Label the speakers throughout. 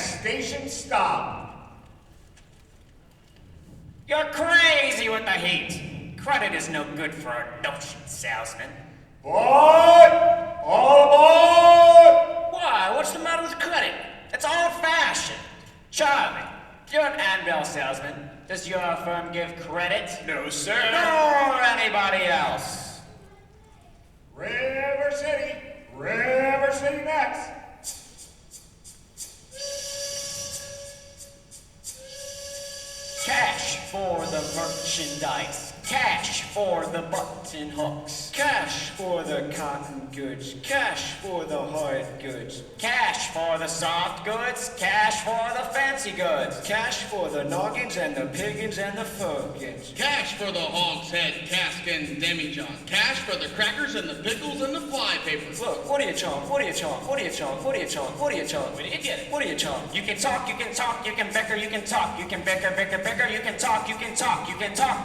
Speaker 1: next station stop.
Speaker 2: You're crazy with the heat. Credit is no good for a notion, salesman.
Speaker 1: Board! All aboard!
Speaker 2: Why? What's the matter with credit? It's old-fashioned. Charlie, you're an anvil salesman. Does your firm give credit?
Speaker 3: No, sir.
Speaker 2: Nor anybody else.
Speaker 1: River City next.
Speaker 2: Cash for the merchandise. Cash for the button hooks. Cash for the cotton goods. Cash for the hard goods. Cash for the soft goods. Cash for the fancy goods. Cash for the noggins and the piggins and the fuggins.
Speaker 3: Cash for the hogshead, cask and demijohn. Cash for the crackers and the pickles and the fly papers.
Speaker 2: Look, what do you chomp? What do you chomp? What do you chomp? What do you chomp? What do you chomp? What do you get it? What do you chomp? You can talk, you can talk, you can bicker, you can talk, you can bicker, you can talk, you can talk, you can talk,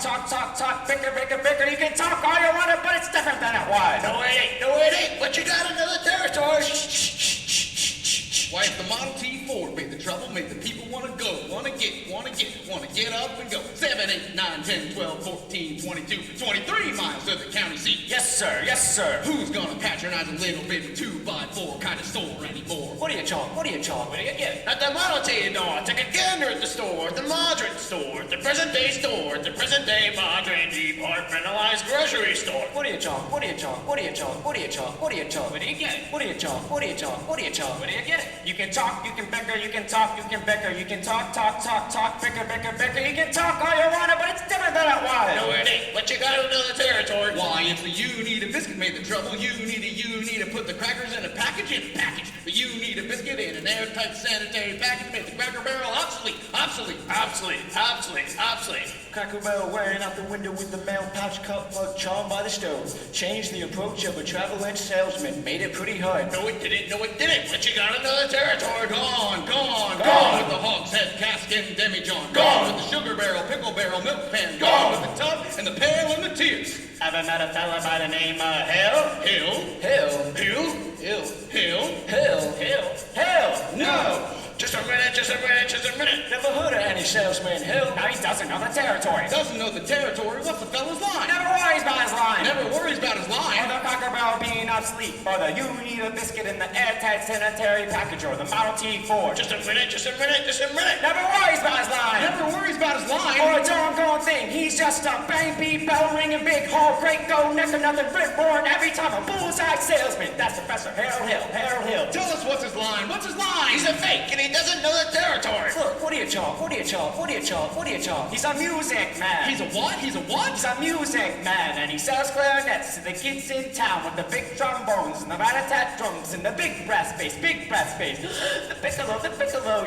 Speaker 2: bicker, you can talk all you want, but it's different than it was.
Speaker 3: No, it ain't, but you got another territory. Why, if the Model T Ford made the trouble, made the people want to go, want to get up and go. 7, 8, 9, 10, 12, 14, 22, 23 miles to the county seat.
Speaker 2: Yes, sir, yes, sir.
Speaker 3: Who's gonna patronize a little bitty 2x4 kind of store anymore?
Speaker 2: What do you chomp? What do you chomp? What do you get?
Speaker 3: At the Model T door, take a gander at the store, the moderate store, the present day store, the present day modern departmentalized grocery store.
Speaker 2: What do you chomp? What do you chomp? What do you chomp? What do you chomp? What do you chomp? What do you get it? What do you chomp? What do you chomp? What do you chomp? What do you get it? You can talk, you can bicker, you can talk, you can bicker, you can talk, bicker, you can talk all you want, but it's different than it was.
Speaker 3: No, it ain't, but you gotta know the territory. Why, if the you need a biscuit made the trouble, you need to put the crackers in a package, The you need a biscuit in an airtight sanitary package, made the Cracker Barrel obsolete.
Speaker 2: Cracker Barrel wearing out the window with the mail pouch cup plug charmed by the stove. Changed the approach of a travel-edge salesman, made it pretty hard.
Speaker 3: No, it didn't, but you got another territory. Gone with the hogshead, cask and demijohn. Gone with the sugar barrel, pickle barrel, milk pan. Gone with the tub and the pail and the tears.
Speaker 2: Ever met a fella by the name of Hill?
Speaker 3: No. Just a minute.
Speaker 2: Never heard of any salesman Hill. Now he doesn't know the territory.
Speaker 3: Doesn't know the territory. What's the fella's line?
Speaker 2: Never worries about his line.
Speaker 3: Or
Speaker 2: the Cracker Barrel being obsolete. Or the you need a biscuit in the airtight sanitary package. Or the Model T Ford.
Speaker 3: Just a minute.
Speaker 2: Never worries about his line. Or a doggone thing. He's just a bang beat, bell ringing, big hall, great go, neck of nothing, rip roaring every time a bullseye salesman. That's Professor Harold Hill.
Speaker 3: Tell us what's his line. He's a fake and he doesn't know the territory.
Speaker 2: Look, what do you chomp? He's a music man.
Speaker 3: He's a what?
Speaker 2: He's a music man, and he sells clarinets to the kids in town with the big trombones and the rat-a-tat drums and the big brass bass. The piccolo,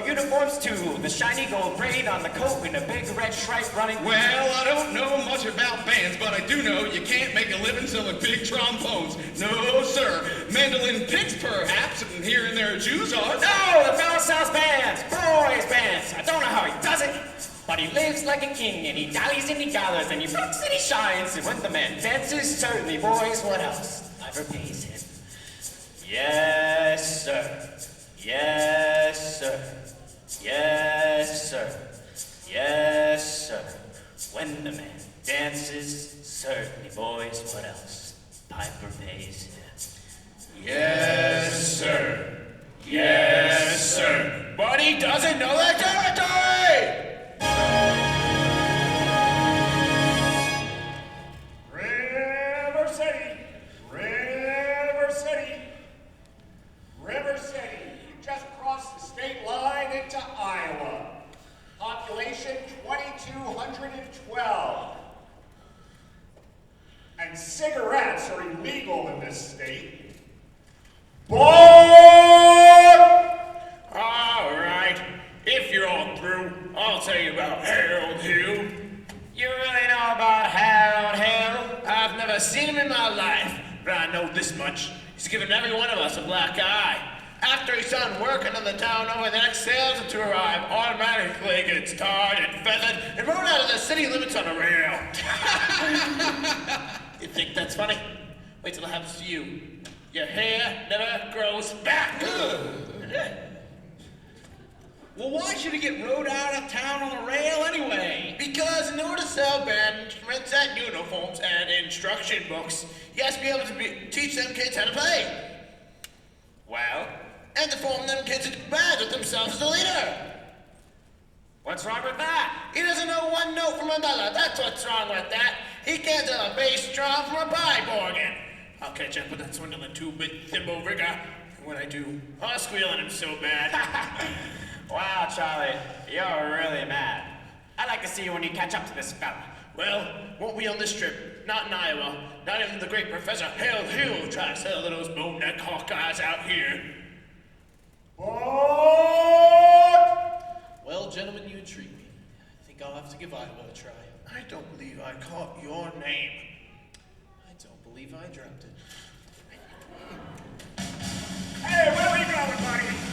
Speaker 2: uniforms too, the shiny gold braid on the coat and a big red stripe running.
Speaker 3: Well, I don't know much about bands, but I do know you can't make a living selling big trombones. No, sir. Mandolin picks, perhaps, and here and there Jews are.
Speaker 2: No, the fellow sells bands, boys bands. I don't know how he does it, but he lives like a king, and he dallies and he gathers, and he rocks and he shines, and when the man dances, certainly, boys, what else? Life pays him. Yes, sir. Yes, sir. Yes, sir. Yes, sir. When the man dances, certainly, boys, what else? Piper pays him.
Speaker 3: Yes, sir. Yes, sir. But he doesn't know the territory!
Speaker 1: River City. You just crossed the state line into Iowa. Population 2,212. And cigarettes are illegal in this state. Board!
Speaker 3: All right. If you're all through, I'll tell you about Harold Hill.
Speaker 2: You really know about Harold Hill?
Speaker 3: I've never seen him in my life, but I know this much. He's given every one of us a black eye. After he's done working on the town over, the next salesman to arrive automatically gets tarred and feathered and rode out of the city limits on a rail. You think that's funny? Wait till it happens to you. Your hair never grows back. Well, why should he get rode out of town on the rail anyway?
Speaker 4: Because in order to sell band instruments and uniforms and instruction books, he has to be able to teach them kids how to play.
Speaker 2: Well,
Speaker 4: And to form them kids into bad with themselves as a leader.
Speaker 2: what's wrong with that?
Speaker 4: He doesn't know one note from another. That's what's wrong with that. He can't tell a bass drum from a pipe organ. I'll catch up with that swindling two-bit thimble rigger. And when I do, I'll squeal at him so bad.
Speaker 2: Wow, Charlie, you're really mad. I'd like to see you when you catch up to this fella.
Speaker 4: Well, won't be on this trip. Not in Iowa. Not even the great Professor Hale Hill try to sell to those bone-neck Hawkeyes out here.
Speaker 3: Well, gentlemen, you intrigue me. I think I'll have to give Iowa a try.
Speaker 4: I don't believe I caught your name.
Speaker 3: I don't believe I dropped it.
Speaker 1: Hey, where are we going, buddy?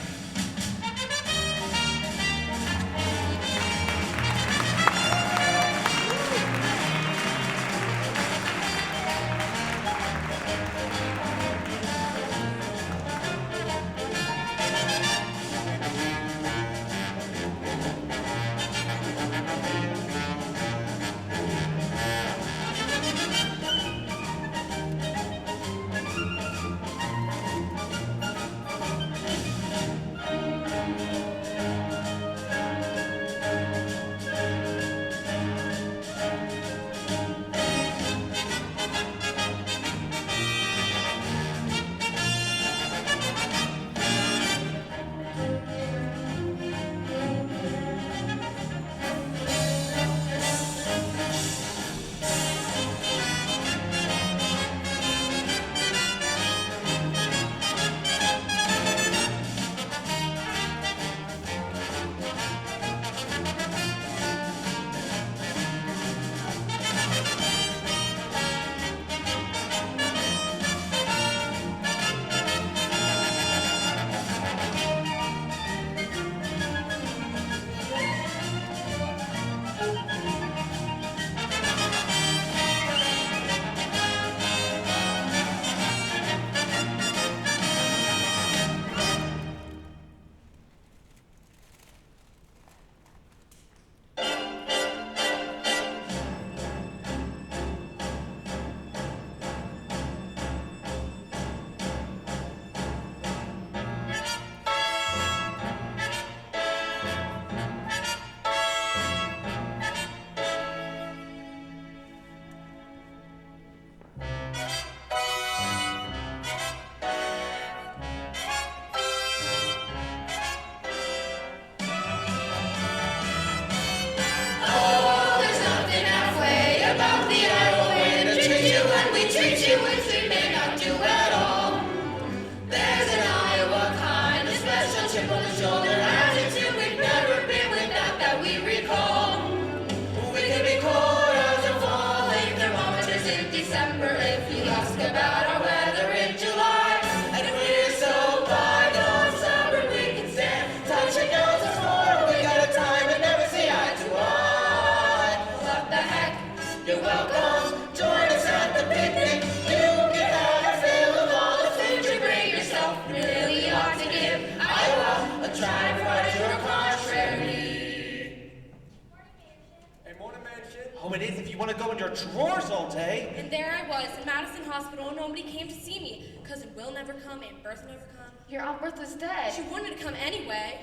Speaker 5: drawers all day.
Speaker 6: And there I was in Madison Hospital and nobody came to see me. Cousin Will never come, Aunt Bertha never come.
Speaker 7: Your Aunt Bertha's dead.
Speaker 6: She wouldn't have come anyway.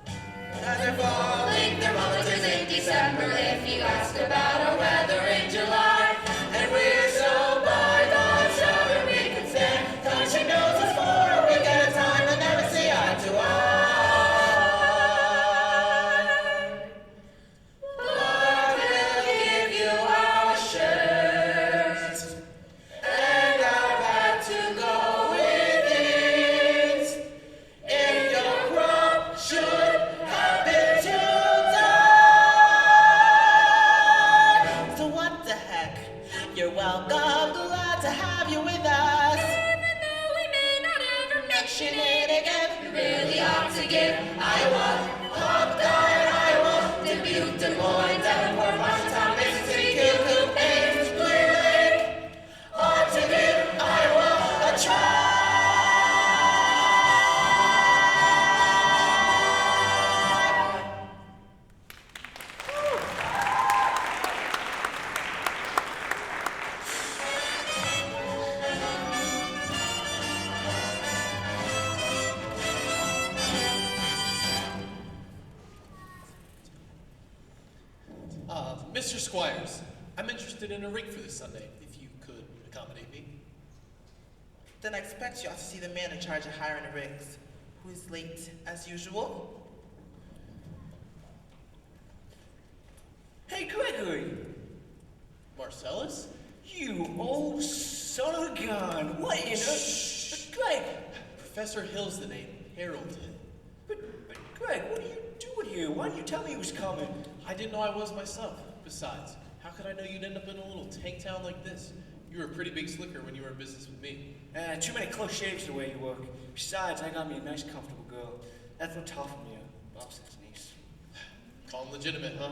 Speaker 4: And they're falling thermometers in December if you ask about our weather in July. And we're so bored on summer we can stand touching noses for a week at a time and never see eye to eye. But we'll give you our shirts and our hat to go with it. If your crop should happen to die. So what the heck? You're welcome, glad to have you with us.
Speaker 6: Even though we may not ever mention it again,
Speaker 4: You really ought to give Iowa, Hawkeye, Iowa, Dubuque, Des Moines, Davenport, Washington, Mississippi, Kilcoop, Ames, Clear Lake. Ought to give Iowa a try.
Speaker 7: Mr. Squires, I'm interested in a rig for this Sunday, if you could accommodate me.
Speaker 8: Then I expect you ought to see the man in charge of hiring the rigs, who is late as usual.
Speaker 2: Hey, Gregory!
Speaker 7: Marcellus?
Speaker 2: You old son of a gun! What in Greg!
Speaker 7: Professor Hill's the name. Harold Hill.
Speaker 2: But Greg, what are you doing here? Why didn't you tell me he was coming?
Speaker 7: I didn't know I was myself. Besides, how could I know you'd end up in a little tank town like this? You were a pretty big slicker when you were in business with me.
Speaker 2: Too many close shaves the way you work. Besides, I got me a nice, comfortable girl. That's what's tough from you, boss's niece.
Speaker 7: Call him legitimate, huh?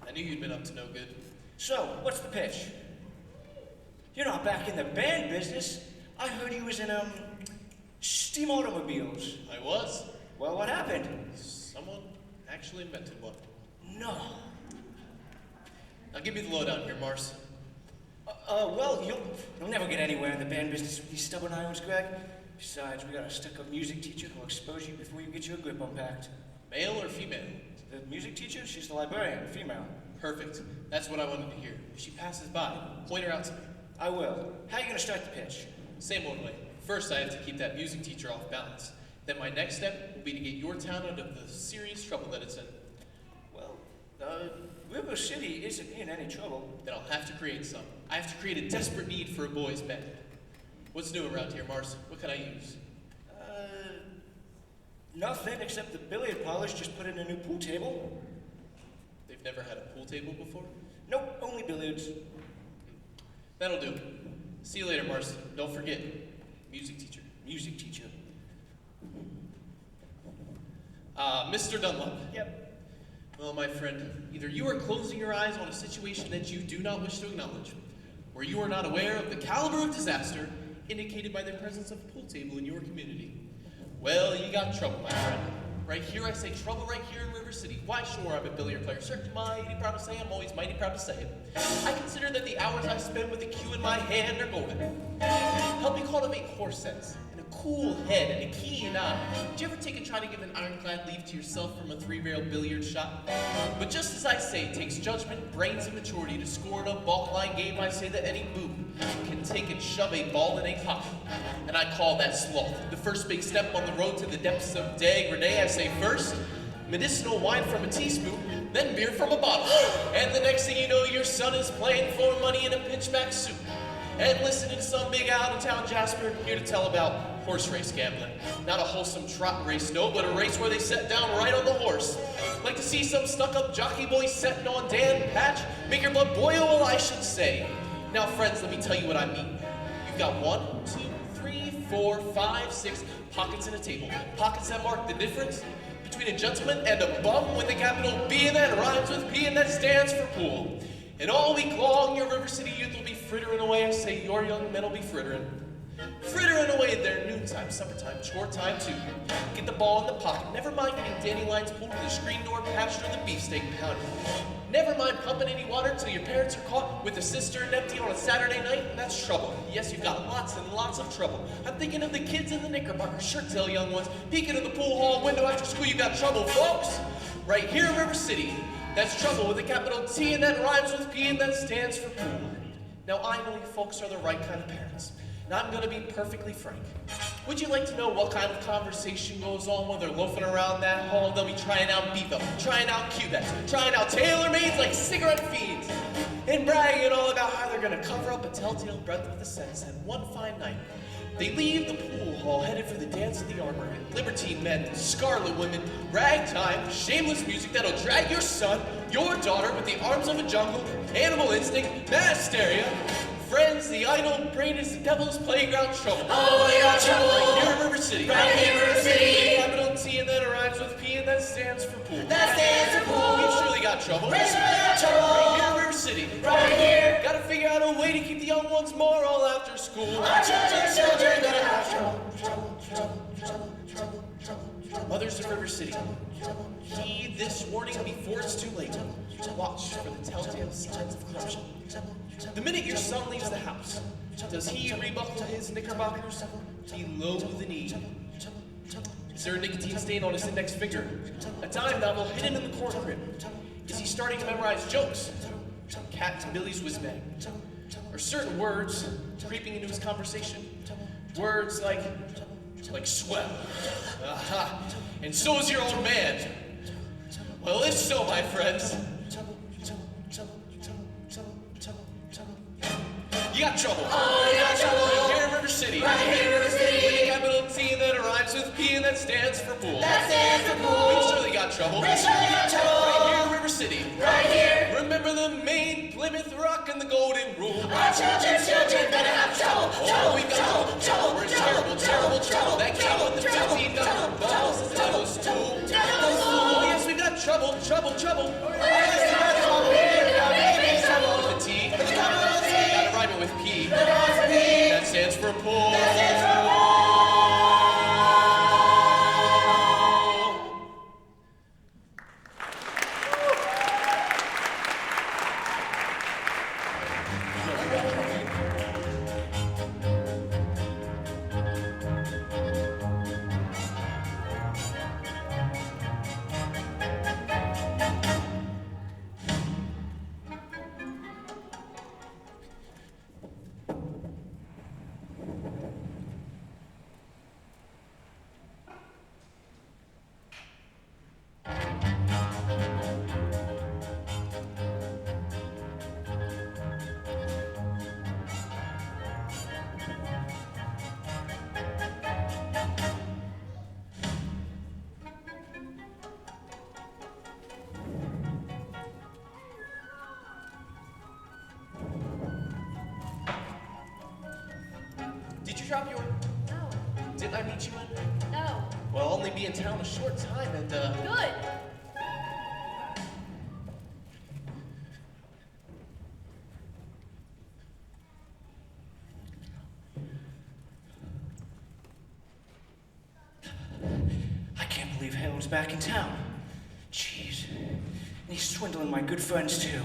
Speaker 7: I knew you'd been up to no good.
Speaker 2: So, what's the pitch? You're not back in the band business. I heard you was in, steam automobiles.
Speaker 7: I was.
Speaker 2: Well, what happened?
Speaker 7: Someone actually invented one.
Speaker 2: No.
Speaker 7: Now give me the lowdown here, Mars.
Speaker 2: Well, you'll never get anywhere in the band business with these stubborn irons, Greg. Besides, we got a stuck-up music teacher who'll expose you before you get your grip unpacked.
Speaker 7: Male or female?
Speaker 2: The music teacher? She's the librarian, female.
Speaker 7: Perfect. That's what I wanted to hear. If she passes by, point her out to me.
Speaker 2: I will. How are you gonna start the pitch?
Speaker 7: Same old way. First, I have to keep that music teacher off balance. Then my next step will be to get your town out of the serious trouble that it's in.
Speaker 2: Well, River City isn't in any trouble.
Speaker 7: Then I'll have to create some. I have to create a desperate need for a boys' band. What's new around here, Mars? What can I use?
Speaker 2: Nothing except the billiard parlors just put in a new pool table.
Speaker 7: They've never had a pool table before?
Speaker 2: Nope, only billiards.
Speaker 7: That'll do. See you later, Mars. Don't forget, music teacher.
Speaker 2: Music teacher.
Speaker 7: Mr. Dunlop.
Speaker 2: Yep.
Speaker 7: Well, my friend, either you are closing your eyes on a situation that you do not wish to acknowledge, or you are not aware of the caliber of disaster indicated by the presence of a pool table in your community. Well, you got trouble, my friend. Right here, I say trouble right here in River City. Why, sure, I'm a billiard player. Certainly mighty proud to say I'm always mighty proud to say it. I consider that the hours I spend with the cue in my hand are golden. Help me cultivate horse sense, and a cool head, and a keen eye. Did you ever take and try to give an ironclad leave to yourself from a 3-rail billiard shot? But just as I say, it takes judgment, brains, and maturity to score in a balk line game. I say that any boob can take and shove a ball in a pocket. And I call that sloth. The first big step on the road to the depths of day. Renee, I say first, medicinal wine from a teaspoon, then beer from a bottle. And the next thing you know, your son is playing for money in a pitchback suit. And listening to some big out-of-town Jasper here to tell about horse race gambling. Not a wholesome trot race, no, but a race where they set down right on the horse. Like to see some stuck-up jockey boy setting on Dan Patch, make your blood boil, well, I should say. Now, friends, let me tell you what I mean. You've got 1, 2, 3, 4, 5, 6 pockets in a table. Pockets that mark the difference between a gentleman and a bum with a capital B and that rhymes with P and that stands for pool. And all week long, your River City youth will be frittering away. I say your young men will be frittering. Frittering away at their noontime, summertime, chore time too. Get the ball in the pocket. Never mind getting dandelions pulled to the screen door patched or the beefsteak pounded. Never mind pumping any water till your parents are caught with the cistern empty on a Saturday night, and that's trouble. Yes, you've got lots and lots of trouble. I'm thinking of the kids in the knickerbocker shirt tail young ones peeking in the pool hall window after school. You got trouble, folks. Right here in River City. That's trouble with a capital T and that rhymes with P and that stands for pool. Now I know you folks are the right kind of parents. And I'm gonna be perfectly frank. Would you like to know what kind of conversation goes on when they're loafing around that hall? They'll be trying out Bevo, trying out Cubettes, trying out tailor-mades like cigarette fiends, and bragging all about how they're gonna cover up a telltale breadth of the sense. And one fine night, they leave the pool hall headed for the dance of the armor, and libertine men, scarlet women, ragtime, shameless music that'll drag your son, your daughter with the arms of a jungle, animal instinct, mass hysteria. Friends, the idle brain is the devil's playground trouble.
Speaker 4: Oh, we got trouble.
Speaker 7: Right here in River City.
Speaker 4: Right here in River City.
Speaker 7: Capital T and then it rhymes with P and that stands for pool.
Speaker 4: That stands for pool.
Speaker 7: We've surely got trouble.
Speaker 4: We surely got trouble.
Speaker 7: Right here in River City.
Speaker 4: Right here.
Speaker 7: Gotta figure out a way to keep the young ones moral after school.
Speaker 4: Our children gonna have trouble.
Speaker 7: Mothers of River City, heed this warning before it's too late. Watch for the telltale signs of corruption. The minute your son leaves the house, does he rebuckle his knickerbockers below the knee? Is there a nicotine stain on his index finger? A dime novel hidden in the corn crib? Is he starting to memorize jokes? cat to Billy's whiz-bang. Or certain words creeping into his conversation. Words like swell. Aha. And so is your old man. Well, if so, my friends, you got trouble.
Speaker 4: Oh, you got trouble.
Speaker 7: Right here in River City.
Speaker 4: Right here in River City.
Speaker 7: With a capital T that rhymes with P and that stands for pool.
Speaker 4: That stands for pool.
Speaker 7: We surely got trouble.
Speaker 4: We surely got trouble.
Speaker 7: Right here in River City.
Speaker 4: Right here.
Speaker 7: Remember the Maine, Plymouth Rock, and the Golden Rule.
Speaker 4: Our children gonna have trouble.
Speaker 7: Oh, we've got trouble. We're in terrible trouble. That kid with the 15 number balls is out of school. Oh, yes, we've got trouble. With a T. Gotta rhyme it with P. That stands for pool. Did you drop your...
Speaker 6: No.
Speaker 7: Didn't I meet you in?
Speaker 6: No.
Speaker 7: Well, I'll only be in town a short time and,
Speaker 6: Good.
Speaker 2: I can't believe Harold's back in town. Jeez. And he's swindling my good friends, too.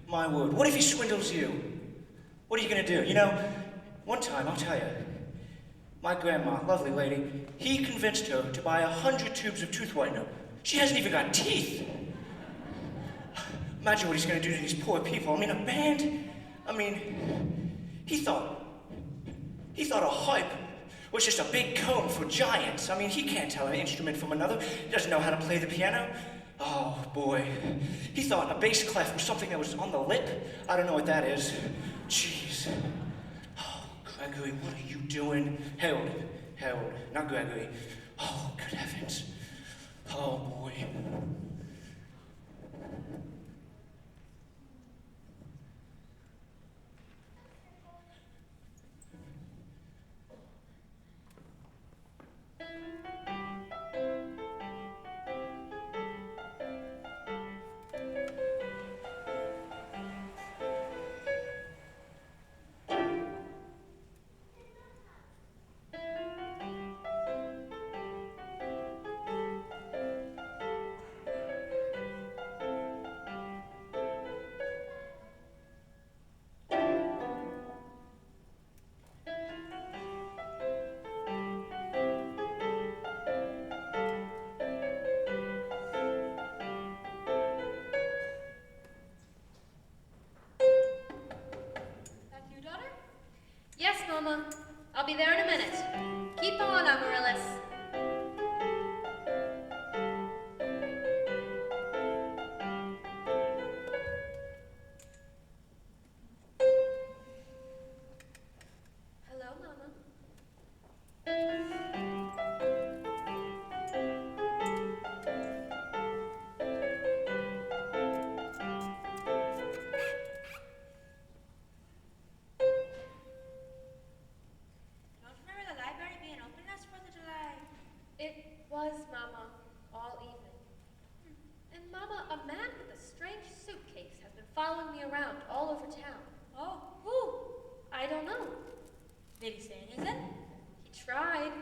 Speaker 2: My word, what if he swindles you? What are you gonna do? You know, one time, I'll tell you, my grandma, lovely lady, he convinced her to buy 100 tubes of tooth whitener. She hasn't even got teeth. Imagine what he's gonna do to these poor people. I mean, a band? I mean, he thought a harp was just a big comb for giants. I mean, he can't tell an instrument from another. He doesn't know how to play the piano. Oh, boy. He thought a bass clef was something that was on the lip. I don't know what that is. Jeez. Oh, Gregory, what are you doing? Harold, not Gregory. Oh, good heavens. Oh, boy.
Speaker 6: Yes, Mama. I'll be there in a minute. Keep on, Amaryllis. Hello, Mama. It was, Mama, all evening. And Mama, a man with a strange suitcase has been following me around all over town. Oh, who? I don't know.
Speaker 9: Did he say anything?
Speaker 6: He tried.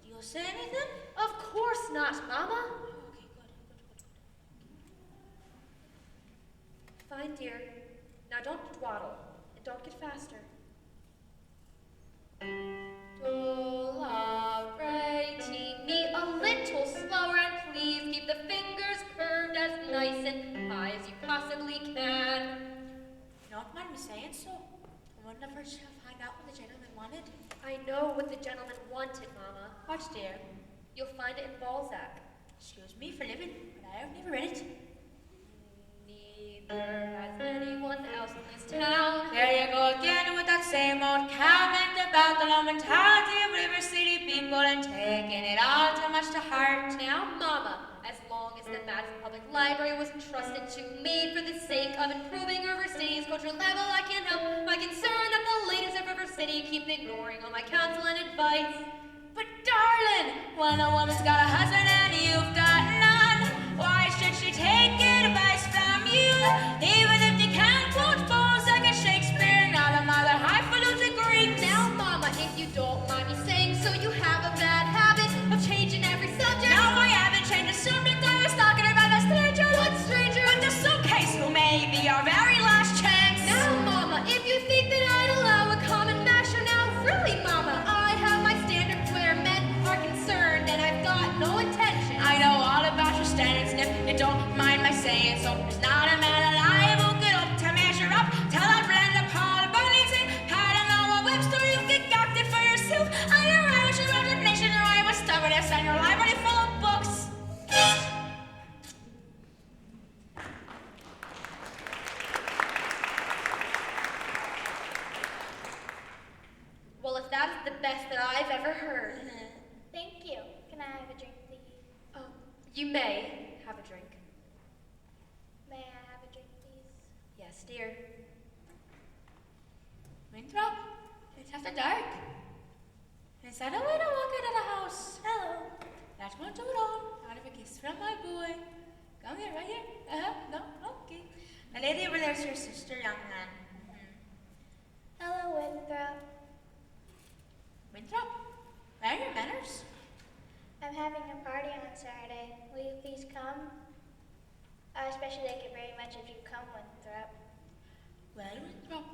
Speaker 9: Did you say anything?
Speaker 6: Of course not, Mama.
Speaker 9: Okay, good.
Speaker 6: Fine, dear. Now don't dawdle, and don't get faster. Do, la, re, ti, mi, a little slower, and please keep the fingers curved as nice and high as you possibly can.
Speaker 9: Don't mind me saying so. I wonder if I shall find out what the gentleman wanted.
Speaker 6: I know what the gentleman wanted, Mama.
Speaker 9: What, dear?
Speaker 6: You'll find it in Balzac.
Speaker 9: Excuse me for living, but I have never read it.
Speaker 6: Neither has anyone else in this town.
Speaker 9: There you go again with that same old comment about the low mentality of River City people and taking it all too much to heart.
Speaker 6: Now, Mama, as long as the Madison Public Library was entrusted to me for the sake of improving River City's cultural level, I can't help my concern that the ladies of River City keep ignoring all my counsel and advice.
Speaker 9: But darling, when a woman's got a husband and you've got none, why should she take advice from you? Even if you can't quote Balzac and Shakespeare, not a mother highfalutin Greek.
Speaker 6: Now, Mama, if you don't mind me saying so, you have a bad habit of changing every subject.
Speaker 9: No, I haven't changed the subject. I was talking about a stranger.
Speaker 6: What stranger?
Speaker 9: With the suitcase who may be our very last chance.
Speaker 6: Now, Mama, if you think that I'd allow a common masher now, really, Mama, I have my standards where men are concerned, and I've got no intention.
Speaker 9: I know all about your standards, Nip. You don't mind my saying so. There's not a man alive who could hope to measure up. Tell that Brenda Paul Burlington, Patton Noah Webster, you get gacked it for yourself. And your Irish and resignation, your Iowa stubbornness, and your library full of books.
Speaker 6: Well, if that is the best that I've ever heard.
Speaker 10: Thank you. Can I have a drink, please?
Speaker 6: You may have a drink.
Speaker 10: May I have a drink, please?
Speaker 6: Yes, dear.
Speaker 9: Winthrop, it's after dark. Is that a way to walk out of the house?
Speaker 10: Hello.
Speaker 9: That's one too long. Out of a kiss from my boy. Come here, right here. No, okay. The lady over there's your sister, young man.
Speaker 10: Hello, Winthrop.
Speaker 9: Winthrop, where are your manners?
Speaker 10: I'm having a party on Saturday. Will you please come? I would especially like it very much if you come, Winthrop.
Speaker 9: Well, Winthrop,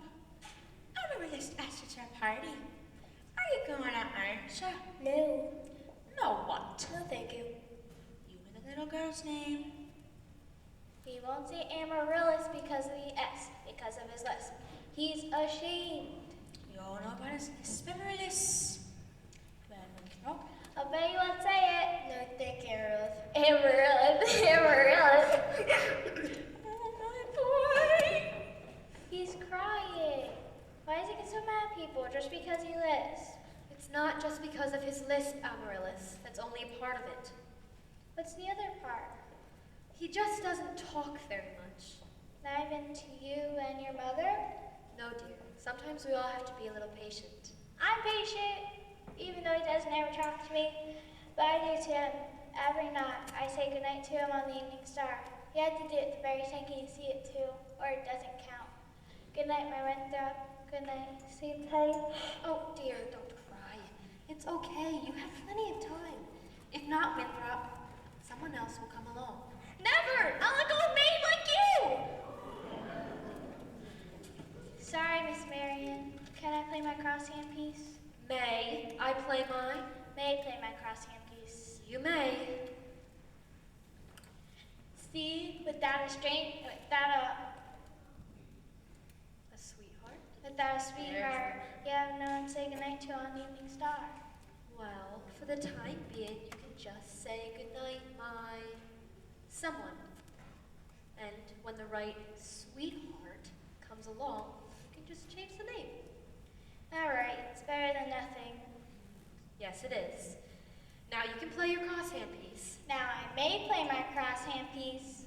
Speaker 9: I never just asked you to a party. Are you going out, aren't you?
Speaker 10: No.
Speaker 9: No, what?
Speaker 10: No, thank you.
Speaker 9: You know the little girl's name?
Speaker 10: He won't say Amaryllis because of the S, because of his lisp. He's ashamed.
Speaker 9: You all know about his Amaryllis. Well, Winthrop,
Speaker 10: I'll bet you won't say it. No, thank you, Amaryllis. Amaryllis.
Speaker 9: oh my boy.
Speaker 10: He's crying. Why does he get so mad at people just because he lisps?
Speaker 6: It's not just because of his lisp, Amaryllis. That's only a part of it.
Speaker 10: What's the other part?
Speaker 6: He just doesn't talk very much.
Speaker 10: Not even to you and your mother?
Speaker 6: No, dear. Sometimes we all have to be a little patient.
Speaker 10: I'm patient, even though he doesn't ever talk to me. But I do to him. Every night, I say goodnight to him on the Evening Star. You have to do it the very second you see it too, or it doesn't count. Good night, my Winthrop. Good night. Sleep tight.
Speaker 6: Oh, dear, don't cry. It's okay. You have plenty of time. If not, Winthrop, someone else will come along.
Speaker 10: Never! I'll let go of me like you! Sorry, Miss Marian. Can I play my crosshand piece?
Speaker 6: May I play mine?
Speaker 10: May I play my crosshand piece?
Speaker 6: You may.
Speaker 10: See, without a
Speaker 6: Sweetheart?
Speaker 10: without a sweetheart, you have no one to say goodnight to on the Evening Star.
Speaker 6: Well, for the time being, you can just say goodnight, my someone. And when the right sweetheart comes along, you can just change the name.
Speaker 10: All right, it's better than nothing.
Speaker 6: Yes, it is. Now you can play your crosshand piece.
Speaker 10: Now I may play my crosshand piece.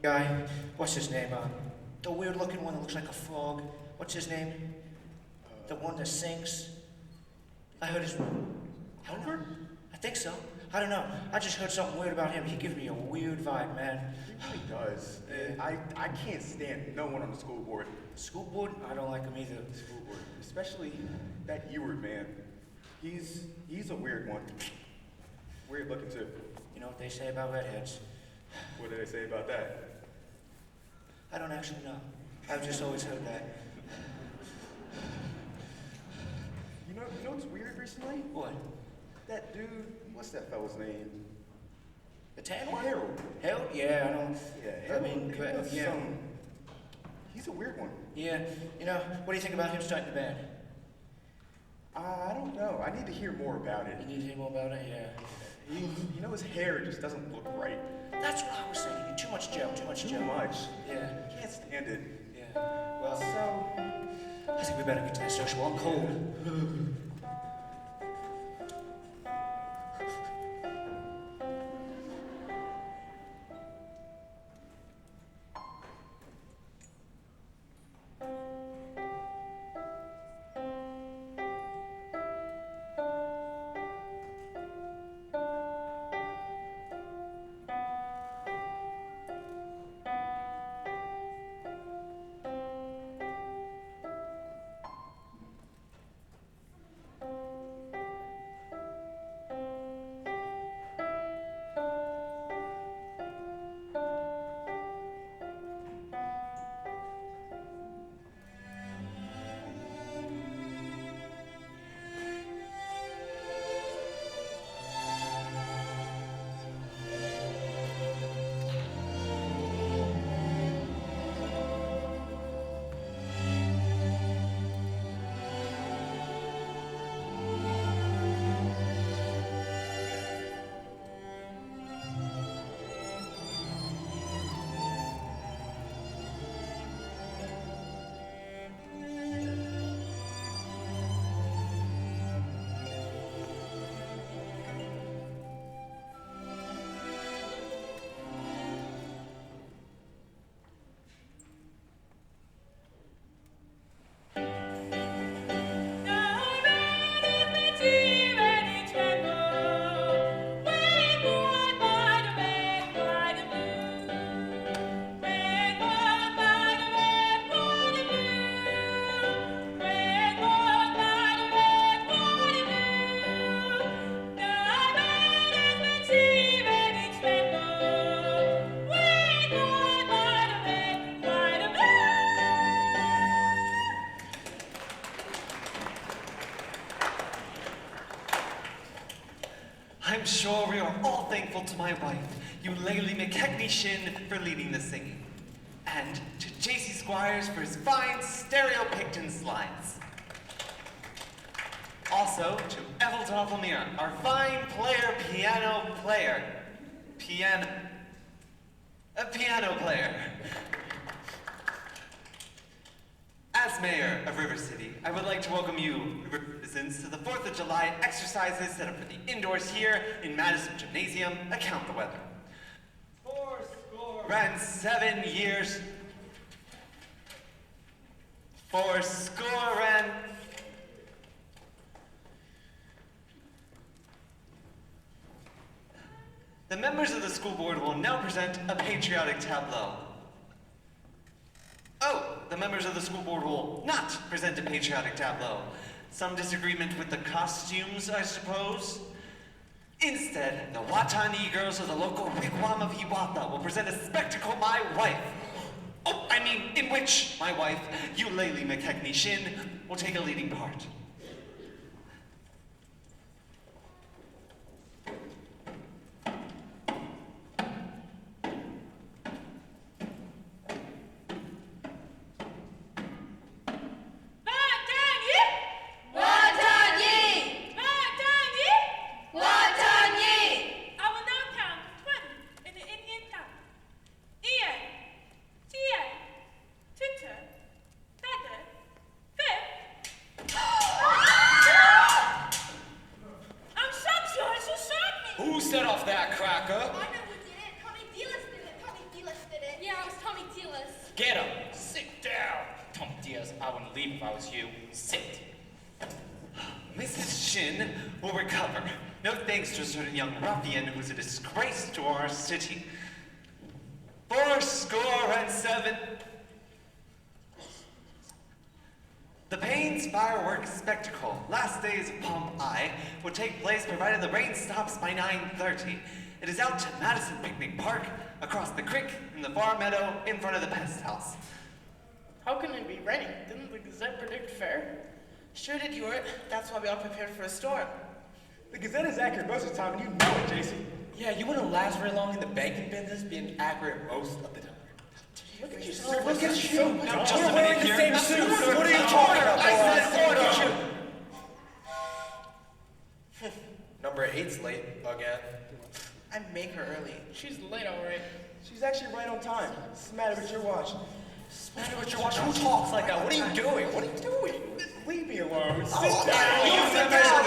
Speaker 2: guy, what's his name? The weird looking one that looks like a frog. What's his name? The one that sings. I heard his... Albert? I think so. I don't know. I just heard something weird about him. He gives me a weird vibe, man.
Speaker 11: He really does. I can't stand no one on the school board.
Speaker 2: School board? I don't like him either.
Speaker 11: School board. Especially that Eward man. He's a weird one. Weird looking too.
Speaker 2: You know what they say about redheads?
Speaker 11: What do they say about that?
Speaker 2: I don't actually know. I've just always heard that.
Speaker 11: You know what's weird recently?
Speaker 2: What?
Speaker 11: That dude, what's that fella's name?
Speaker 2: The tan one?
Speaker 11: Harold.
Speaker 2: Harold? Yeah, I don't...
Speaker 11: Yeah,
Speaker 2: I
Speaker 11: Harold.
Speaker 2: mean, yeah.
Speaker 11: He's a weird one.
Speaker 2: Yeah. You know, what do you think about him starting the band?
Speaker 11: I don't know. I need to hear more about it.
Speaker 2: You need to hear more about it? Yeah.
Speaker 11: You know, his hair just doesn't look right.
Speaker 2: That's what I was saying. Too much gel, too much gel.
Speaker 11: Too much.
Speaker 2: Yeah.
Speaker 11: Can't stand it.
Speaker 2: Yeah. Well,
Speaker 11: So,
Speaker 2: I think we better get to that social. I'm cold.
Speaker 12: I'm sure we are all thankful to my wife, Eulalie McKechnie-Shin, for leading the singing, and to J.C. Squires for his fine stereo Picton slides. Also to Ethel Dothelmere, our fine piano player. As mayor of River City, I would like to welcome you, River citizens, to the 4th of July exercises set up for the indoors here in Madison Gymnasium. Account the weather. 7 years. 4 The members of the school board will now present a patriotic tableau. Oh, the members of the school board will not present a patriotic tableau. Some disagreement with the costumes, I suppose. Instead, the Watani girls of the local wigwam of Hiawatha will present a spectacle in which my wife, Eulalie McKechnie-Shin, will take a leading part. will recover. No thanks to a certain young ruffian who's a disgrace to our city. 7. The Payne's fireworks spectacle, last days of Pomp I, will take place provided the rain stops by 9:30. It is out to Madison Picnic Park, across the creek, in the far meadow, in front of the pest house.
Speaker 5: How can it be raining? Didn't the Gazette predict fair?
Speaker 8: Sure did, Ewart. That's why we all prepared for a storm.
Speaker 11: The Gazette is accurate most of the time, and you know it, JC.
Speaker 13: Yeah, you wouldn't last very long in the banking business being accurate most of the time.
Speaker 5: Look at you,
Speaker 11: Sir, look at you.
Speaker 12: Now, just
Speaker 13: We're
Speaker 12: a
Speaker 13: wearing
Speaker 12: minute
Speaker 13: the
Speaker 12: here.
Speaker 13: same suits.
Speaker 11: Sir,
Speaker 13: What are you talking about?
Speaker 12: I said order.
Speaker 13: Number 8's late again.
Speaker 8: I make her early.
Speaker 5: she's late, all right.
Speaker 11: She's actually right on time. What's the matter with your watch?
Speaker 13: Matter what you're watching. Who talks like that? What are you doing? What are you doing?
Speaker 11: Leave me alone. Sit
Speaker 13: okay.
Speaker 11: down.
Speaker 13: You sit down.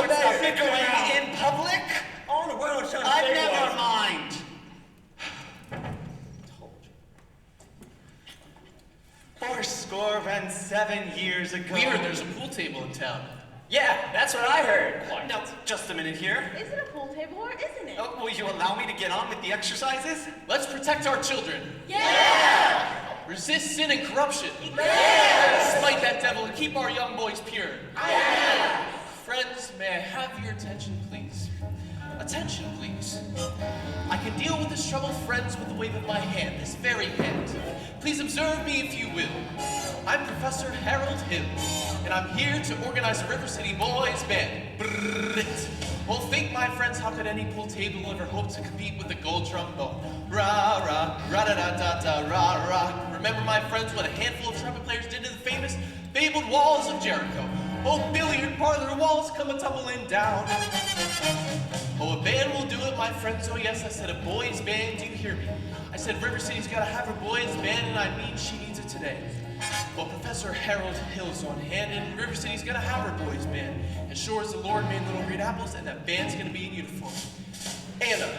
Speaker 12: Stop bickering in public?
Speaker 11: On the world, trying to say
Speaker 12: Never
Speaker 11: was.
Speaker 12: mind. Fourscore and 7 years ago.
Speaker 7: We heard there's a pool table in town.
Speaker 2: Yeah, that's what I heard.
Speaker 12: Now, just a minute here.
Speaker 9: Is it a pool table or isn't it?
Speaker 12: Will you allow me to get on with the exercises?
Speaker 7: Let's protect our children.
Speaker 9: Yeah!
Speaker 7: Resist sin and corruption. Yeah! Smite that devil and keep our young boys pure.
Speaker 9: Yeah!
Speaker 7: Friends, may I have your attention, please? Attention, please. I can deal with this trouble, friends, with the wave of my hand, this very hand. Please observe me if you will. I'm Professor Harold Hill, and I'm here to organize a River City Boys Band. Brrrt. Well, think, my friends, how could any pool table ever hope to compete with the gold trombone? Rah, rah, ra-da-da-da-da, rah, rah. Remember, my friends, what a handful of trumpet players did to the famous, fabled walls of Jericho. Oh, billiard parlor walls come a-tumbling down. Oh, a band will do it, my friends. Oh, yes, I said a boys' band. Do you hear me? I said River City's got to have her boys' band, and I mean she needs it today. Well, Professor Harold Hill's on hand, and River City's got to have her boys' band. And sure as the Lord made little green apples, and that band's going to be in uniform. Anna,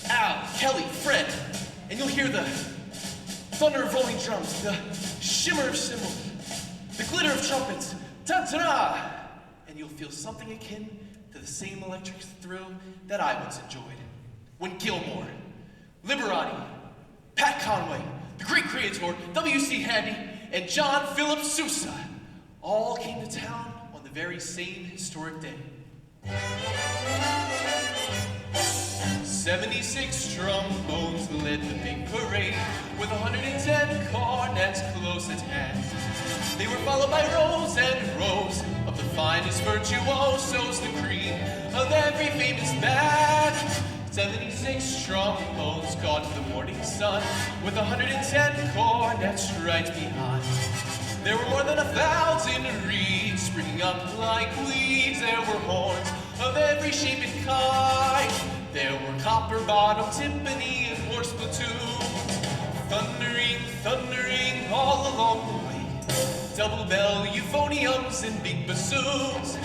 Speaker 7: Al, Kelly, Fred, and you'll hear the thunder of rolling drums, the shimmer of cymbals, the glitter of trumpets, ta-ta-da! And you'll feel something akin to the same electric thrill that I once enjoyed when Gilmore, Liberati, Pat Conway, the great creator, W.C. Handy, and John Philip Sousa all came to town on the very same historic day. 76 trombones led the big parade with 110 cornets close at hand. They were followed by rows and rows of the finest virtuosos, the cream of every famous band. 76 trombones caught the morning sun with 110 cornets right behind. There were more than 1,000 reeds springing up like weeds. There were horns of every shape and kind. There were copper-bottom timpani and horse platoons, thundering, thundering all along the way. Double bell euphoniums and big bassoons,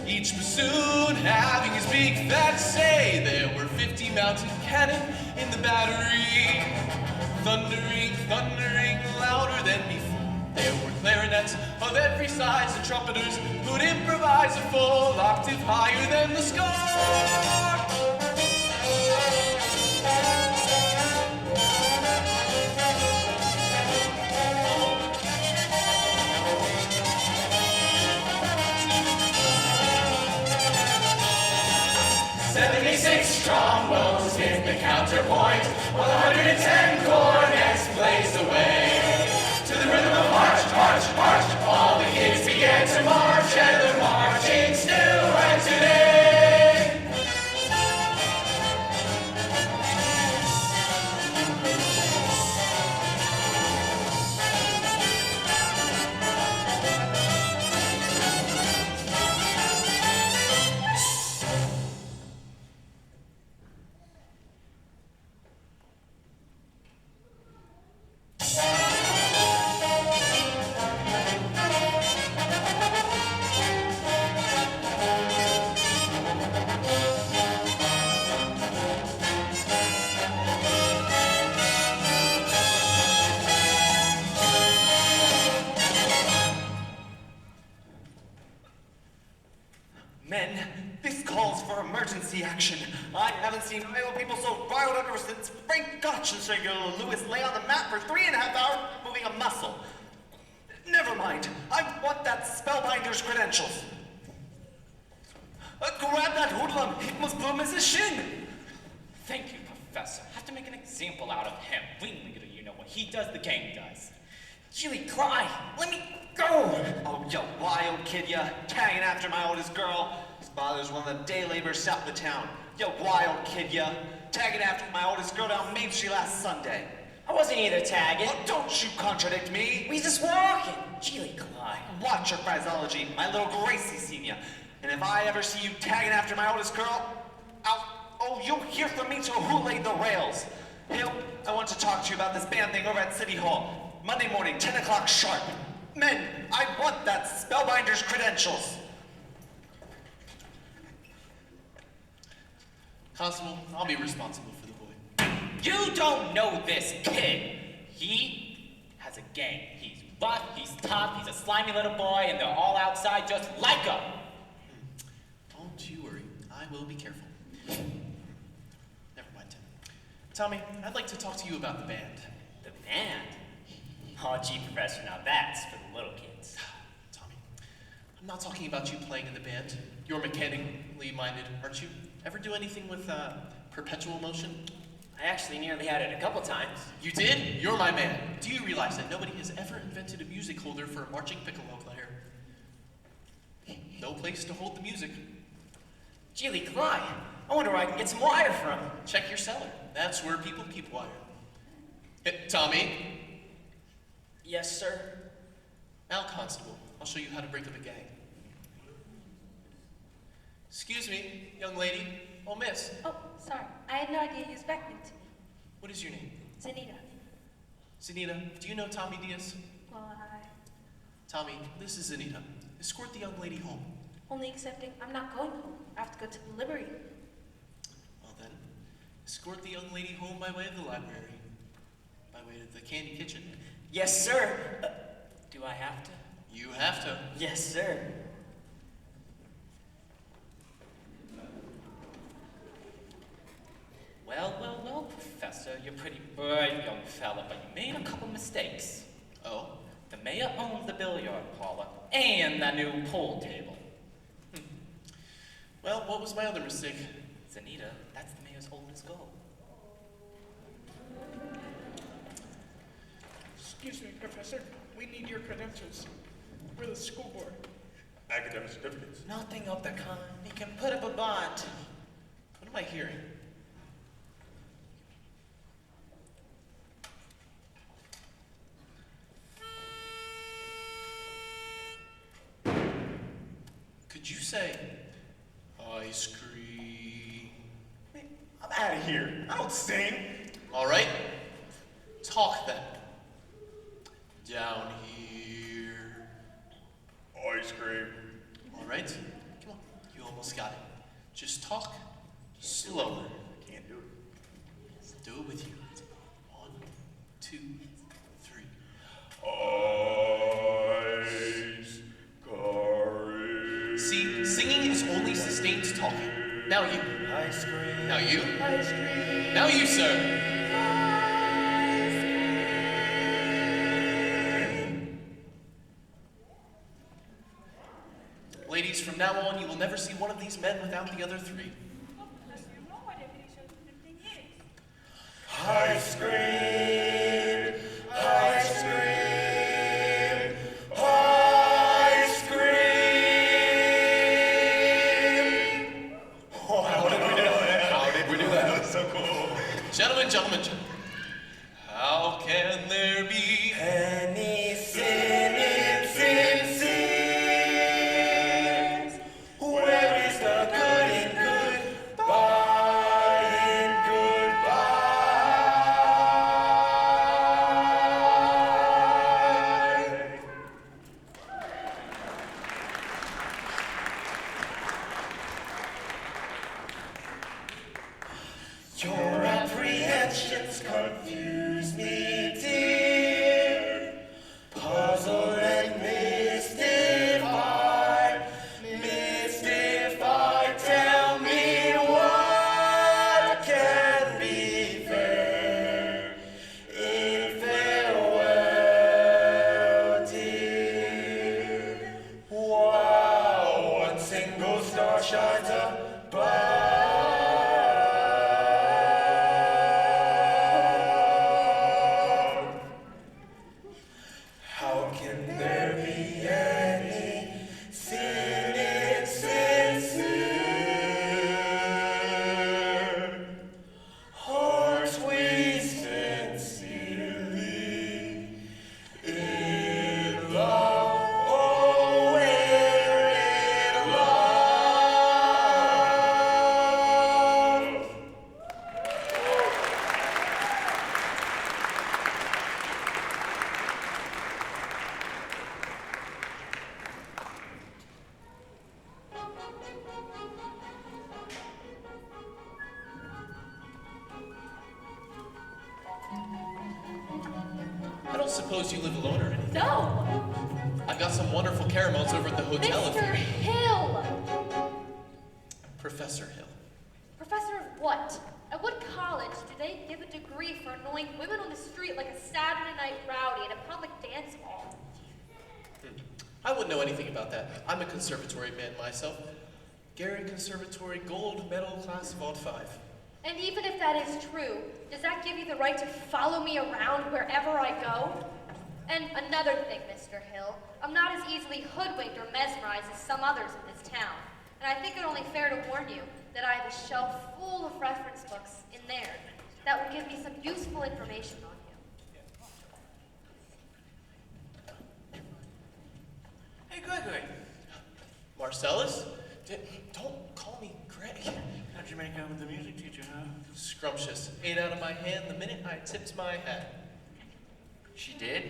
Speaker 7: each bassoon having his big fat say. There were 50 mounted cannon in the battery, thundering, thundering louder than before. There were clarinets of every size and trumpeters who'd improvise a full octave higher than the score. 76 trombones hit the counterpoint, while 110 cornets blazed away. To the rhythm of march, march, march, all the kids began to march, and they're marching still and today.
Speaker 12: action. I haven't seen Iowa people so riled up ever since Frank Gotch and regular Lewis lay on the mat for 3.5 hours moving a muscle. Never mind. I want that spellbinder's credentials. Grab that hoodlum. He must boom his shin.
Speaker 2: Thank you, Professor. Have to make an example out of him. We leader, you know what he does, the gang does. Julie Clyde, let me go!
Speaker 12: Oh, you wild kid, ya. Tagging after my oldest girl. His father's one of the day laborers south of town. You wild kid, ya. Tagging after my oldest girl down Main Street last Sunday.
Speaker 2: I wasn't either tagging.
Speaker 12: Oh, don't you contradict me.
Speaker 2: We just walking. Julie Clyde.
Speaker 12: Watch your phraseology. My little Gracie's seen ya. And if I ever see you tagging after my oldest girl, you'll hear from me to who laid the rails. Hill, I want to talk to you about this band thing over at City Hall. Monday morning, 10 o'clock sharp. Men, I want that spellbinder's credentials.
Speaker 7: Constable, I'll be responsible for the boy.
Speaker 2: You don't know this kid. He has a gang. He's buff, he's tough, he's a slimy little boy, and they're all outside just like him.
Speaker 7: Don't you worry. I will be careful. Never mind, Tim. Tommy, I'd like to talk to you about the band.
Speaker 2: The band? Oh, gee, Professor, now that's for the little kids.
Speaker 7: Tommy, I'm not talking about you playing in the band. You're mechanically minded, aren't you? Ever do anything with perpetual motion?
Speaker 2: I actually nearly had it a couple times.
Speaker 7: You did? You're my man. Do you realize that nobody has ever invented a music holder for a marching piccolo player? No place to hold the music.
Speaker 2: Julie Clyde, I wonder where I can get some wire from.
Speaker 7: Check your cellar. That's where people keep wire. Tommy?
Speaker 2: Yes, sir?
Speaker 7: Now, Constable, I'll show you how to break up a gang. Excuse me, young lady. Oh, miss.
Speaker 14: Oh, sorry. I had no idea he was beckoning to me.
Speaker 7: What is your name?
Speaker 14: Zanita.
Speaker 7: Zanita, do you know Tommy Diaz?
Speaker 14: Well,
Speaker 7: Tommy, this is Zanita. Escort the young lady home.
Speaker 14: only accepting I'm not going home. I have to go to the library.
Speaker 7: Well then, escort the young lady home by way of the library. By way of the candy kitchen.
Speaker 2: Yes, sir. Do I have to?
Speaker 7: You have to.
Speaker 2: Yes, sir. Well, Professor, you're a pretty bright young fella, but you made a couple mistakes.
Speaker 7: Oh?
Speaker 2: The mayor owns the billiard parlor and the new pool table.
Speaker 7: Well, what was my other mistake?
Speaker 2: Zanita, that's the mayor's oldest goal.
Speaker 5: Excuse me, Professor. We need your credentials. We're the school board.
Speaker 11: Academic certificates.
Speaker 8: Nothing of the kind. He can put up a bond.
Speaker 7: What am I hearing? Could you say, ice cream?
Speaker 11: I'm out of here. I don't sing.
Speaker 7: All right. Talk then. Down here.
Speaker 11: Ice cream.
Speaker 7: All right. Come on. You almost got it. Just talk slower.
Speaker 11: I can't do it.
Speaker 7: Do it with you. 1, 2, 3.
Speaker 11: Ice cream.
Speaker 7: See, singing is only sustained talking. Now you.
Speaker 11: Ice cream.
Speaker 7: Now you.
Speaker 5: Ice cream.
Speaker 7: Now you, sir. Ladies, from now on, you will never see one of these men without the other 3.
Speaker 11: Ice cream. Ice cream. Ice cream. Oh, how did we do that? How did we do that? That was so cool.
Speaker 7: Gentlemen, how can there be
Speaker 11: any sin in sin? Where is the good in goodbye in goodbye? Your apprehensions confuse me, dear.
Speaker 7: suppose you live alone or anything.
Speaker 14: No!
Speaker 7: I've got some wonderful caramels over at the hotel.
Speaker 6: Mr. Hill!
Speaker 7: Professor Hill.
Speaker 6: Professor of what? At what college do they give a degree for annoying women on the street like a Saturday night rowdy at a public dance hall?
Speaker 7: I wouldn't know anything about that. I'm a conservatory man myself. Gary Conservatory Gold Medal Class of Vault 5.
Speaker 6: And even if that is true, does that give you the right to follow me around wherever I go? And another thing, Mr. Hill, I'm not as easily hoodwinked or mesmerized as some others in this town. And I think it only fair to warn you that I have a shelf full of reference books in there that will give me some useful information on you.
Speaker 2: Hey, Gregory.
Speaker 7: Marcellus? Don't call me Greg.
Speaker 2: How'd you make out with the music teacher, huh?
Speaker 7: Scrumptious. Ate out of my hand the minute I tipped my hat.
Speaker 2: She did?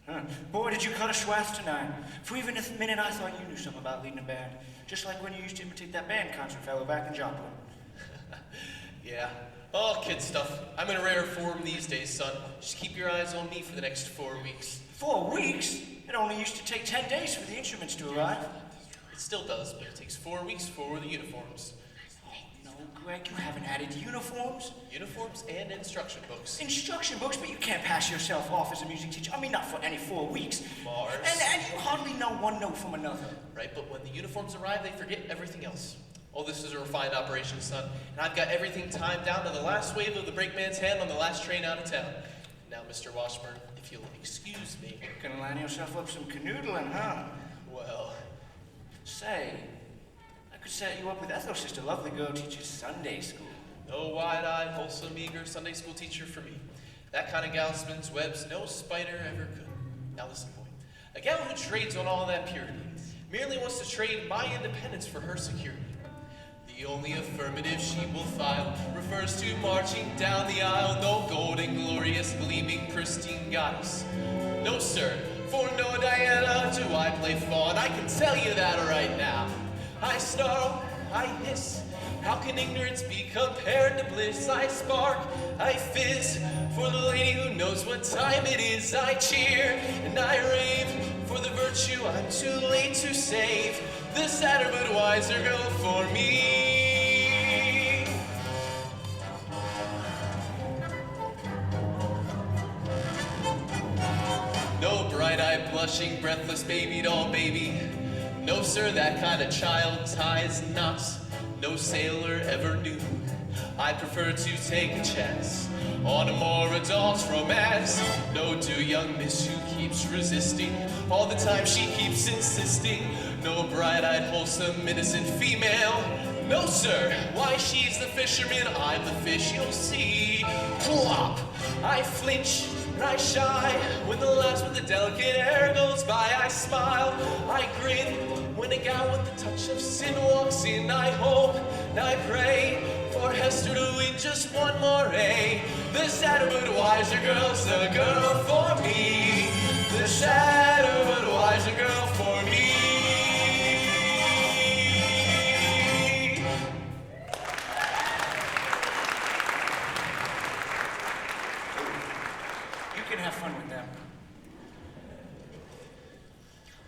Speaker 2: Huh. Boy, did you cut a swath tonight. For even a minute I thought you knew something about leading a band. Just like when you used to imitate that band concert fellow back in Joplin.
Speaker 7: Yeah. Oh, kid stuff. I'm in a rare form these days, son. Just keep your eyes on me for the next 4 weeks.
Speaker 2: 4 weeks? It only used to take 10 days for the instruments to arrive.
Speaker 7: It still does, but it takes 4 weeks for the uniforms.
Speaker 2: No, Greg, you haven't added uniforms.
Speaker 7: Uniforms and instruction books.
Speaker 2: Instruction books? But you can't pass yourself off as a music teacher. I mean, not for any 4 weeks.
Speaker 7: Mars.
Speaker 2: And you hardly know one note from another.
Speaker 7: Right, but when the uniforms arrive, they forget everything else. Oh, this is a refined operation, son. And I've got everything timed down to the last wave of the brakeman's hand on the last train out of town. Now, Mr. Washburn, if you'll excuse me.
Speaker 2: Gonna line yourself up some canoodling, huh?
Speaker 7: Well...
Speaker 2: Say, I could set you up with Ethel, just a lovely girl teaches Sunday school.
Speaker 7: No wide-eyed, wholesome, eager Sunday school teacher for me. That kind of gal spins webs no spider ever could. Now listen, boy. A gal who trades on all that purity merely wants to trade my independence for her security. The only affirmative she will file refers to marching down the aisle. No golden, glorious, gleaming, pristine goddess. No, sir, for no Diana do I play fawn. I can tell you that right now. I snarl, I hiss. How can ignorance be compared to bliss? I spark, I fizz. For the lady who knows what time it is, I cheer and I rave. For the virtue I'm too late to save. The sadder but wiser girl for me. No bright-eyed, blushing, breathless baby doll baby. No, sir, that kind of child ties knots no sailor ever knew. I prefer to take a chance on a more adult romance. No, do young miss who keeps resisting. All the time she keeps insisting. No bright-eyed, wholesome, innocent female. No, sir, why she's the fisherman, I'm the fish, you'll see. Plop! I flinch, I shy. When the last with the delicate air goes by, I smile, I grin. When a gal with the touch of sin walks in, I hope and I pray for Hester to win just one more A. The sadder but wiser girl's the girl for me. The sadder but wiser girl for me.
Speaker 2: You can have fun with them.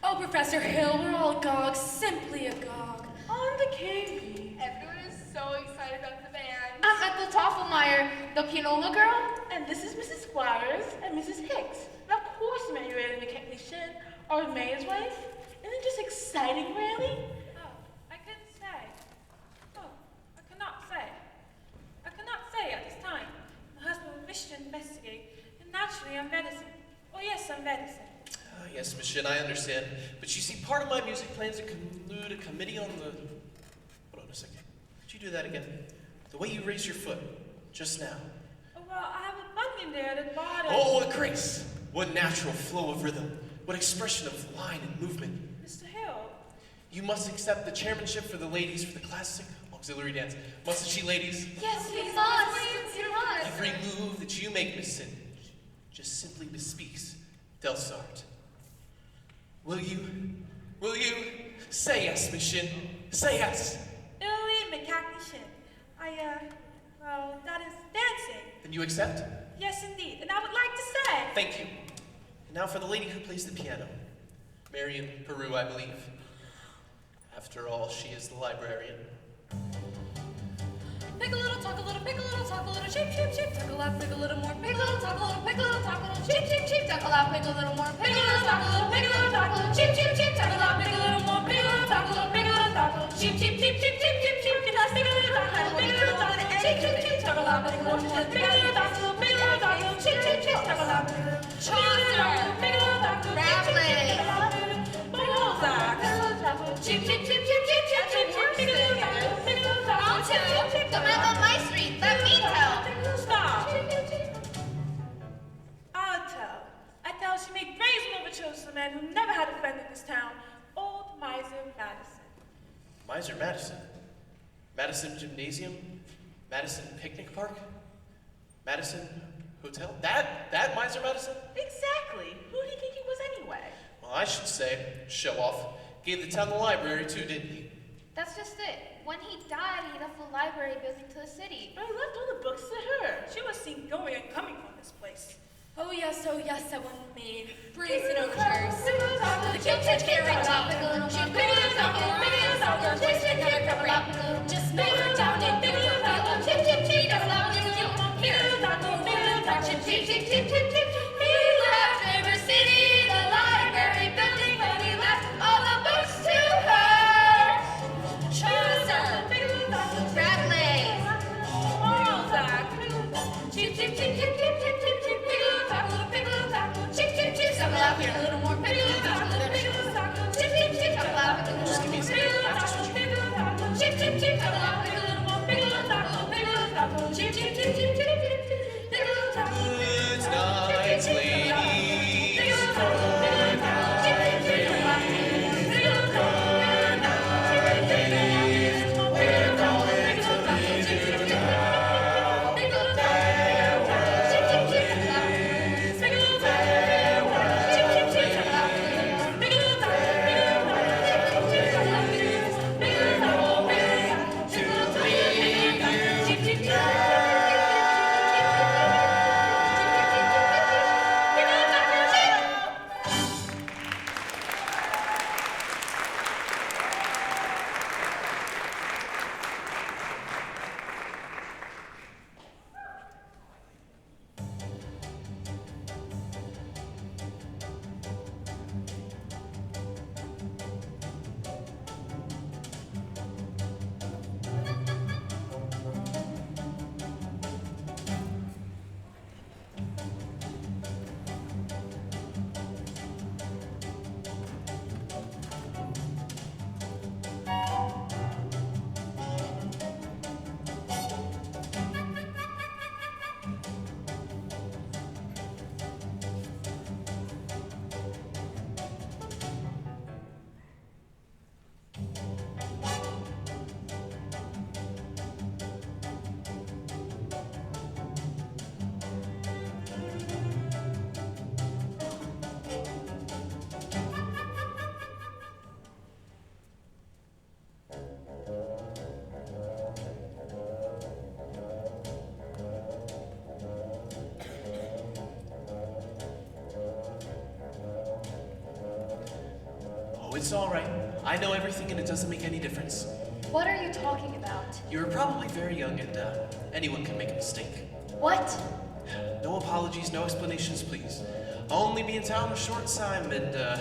Speaker 14: Oh, Professor Hill, we're all agog, simply agog. On the KB.
Speaker 9: Everyone is so excited about the band.
Speaker 14: I'm Ethel Toffelmeyer, the pianola girl, and this is Mrs. Squires and Mrs. Hicks. And of course, Marian the technician, our mayor's wife. Isn't it just exciting, really?
Speaker 15: Oh, I couldn't say. Oh, I cannot say. I cannot say at this time. My husband wished to investigate, and naturally I'm medicine. Oh yes, I'm medicine.
Speaker 7: Yes, Miss Shin, I understand. But you see, part of my music plans include a committee on the... Hold on a second. Could you do that again? The way you raised your foot, just now.
Speaker 15: Oh, well, I have a button in there that bothers...
Speaker 7: Oh, what grace! What natural flow of rhythm. What expression of line and movement.
Speaker 15: Mr. Hill.
Speaker 7: You must accept the chairmanship for the ladies for the classic auxiliary dance. Mustn't she, ladies?
Speaker 6: Yes, we must. You must.
Speaker 7: Every move that you make, Miss Sin, just simply bespeaks Delsart. Will you say yes, Miss Shin? Say yes.
Speaker 15: Illy McCackney. Well, that is dancing.
Speaker 7: Then you accept?
Speaker 15: Yes, indeed. And I would like to say...
Speaker 7: Thank you. Now for the lady who plays the piano. Marian Peru, I believe. After all, she is the librarian.
Speaker 15: Pick a little, talk a little, pick a little, talk a little, cheep, cheep, cheep, talk a lot, pick a little more, pick a little, talk a little, pick a little, talk a little, cheep, cheep, cheep, talk a lot, pick a little more, pick a little, talk a little, pick a little, talk a little, cheep, cheep, cheep, talk a lot, pick a little more, pick a little, talk a little, pick a little, talk a little, cheep, cheep, cheep, cheep, cheep, cheep, cheep, pick a little, pick a little, talk a little, pick a little, talk a little, cheep, cheep, cheep, talk a lot, pick a little more, pick a little, talk a little, pick a little, talk a little, cheep, cheep, cheep, talk a lot, pick a little, pick a little, talk a little, cheep, cheep, cheep, cheep, cheep, cheep, cheep, cheep, pick a little, talk a little, pick a little, talk a little, cheep, cheep, cheep,
Speaker 4: The man on my street, let me tell.
Speaker 15: Stop. I'll tell. I tell she make brazen overtures to the man who never had a friend in this town, old Miser Madison.
Speaker 7: Miser Madison? Madison Gymnasium? Madison Picnic Park? Madison Hotel? That Miser Madison?
Speaker 14: Exactly. Who do you think he was anyway?
Speaker 7: Well, I should say, show off. Gave the town the library too, didn't he?
Speaker 6: That's just it. When he died, he left the library building to the city.
Speaker 14: But he left all the books to her.
Speaker 15: She was seen going and coming from this place.
Speaker 9: Oh yes, I want me. Brazen overtures.
Speaker 6: The guilty carry topical, just make her down and give her a tip, tip, tip, as long as you won't hear. Tip, tip, tip, tip, tip, tip. He left River City, the library building, but he left all the books to her. Chaucer, Bradley, Balzac, chip, chip, chip, chip, chip, chip, chip, chip, pick a little taco, chip, chip, chip, suck it out here a little more, pick a little taco, chip, chip, chip, suck it out, pick a little more, pick a little taco, chip, chip, chip, suck it out, pick a little more, pick a little taco, pick a little taco, chip, chip, chip, chip, chip, chip, chip, pick a little taco.
Speaker 7: Good night, ladies.
Speaker 6: Good night, chip, chip, chip, pick a little
Speaker 7: It's all right. I know everything and it doesn't make any difference.
Speaker 6: What are you talking about?
Speaker 7: You were probably very young and anyone can make a mistake.
Speaker 6: What?
Speaker 7: No apologies, no explanations, please. I'll only be in town a short time and the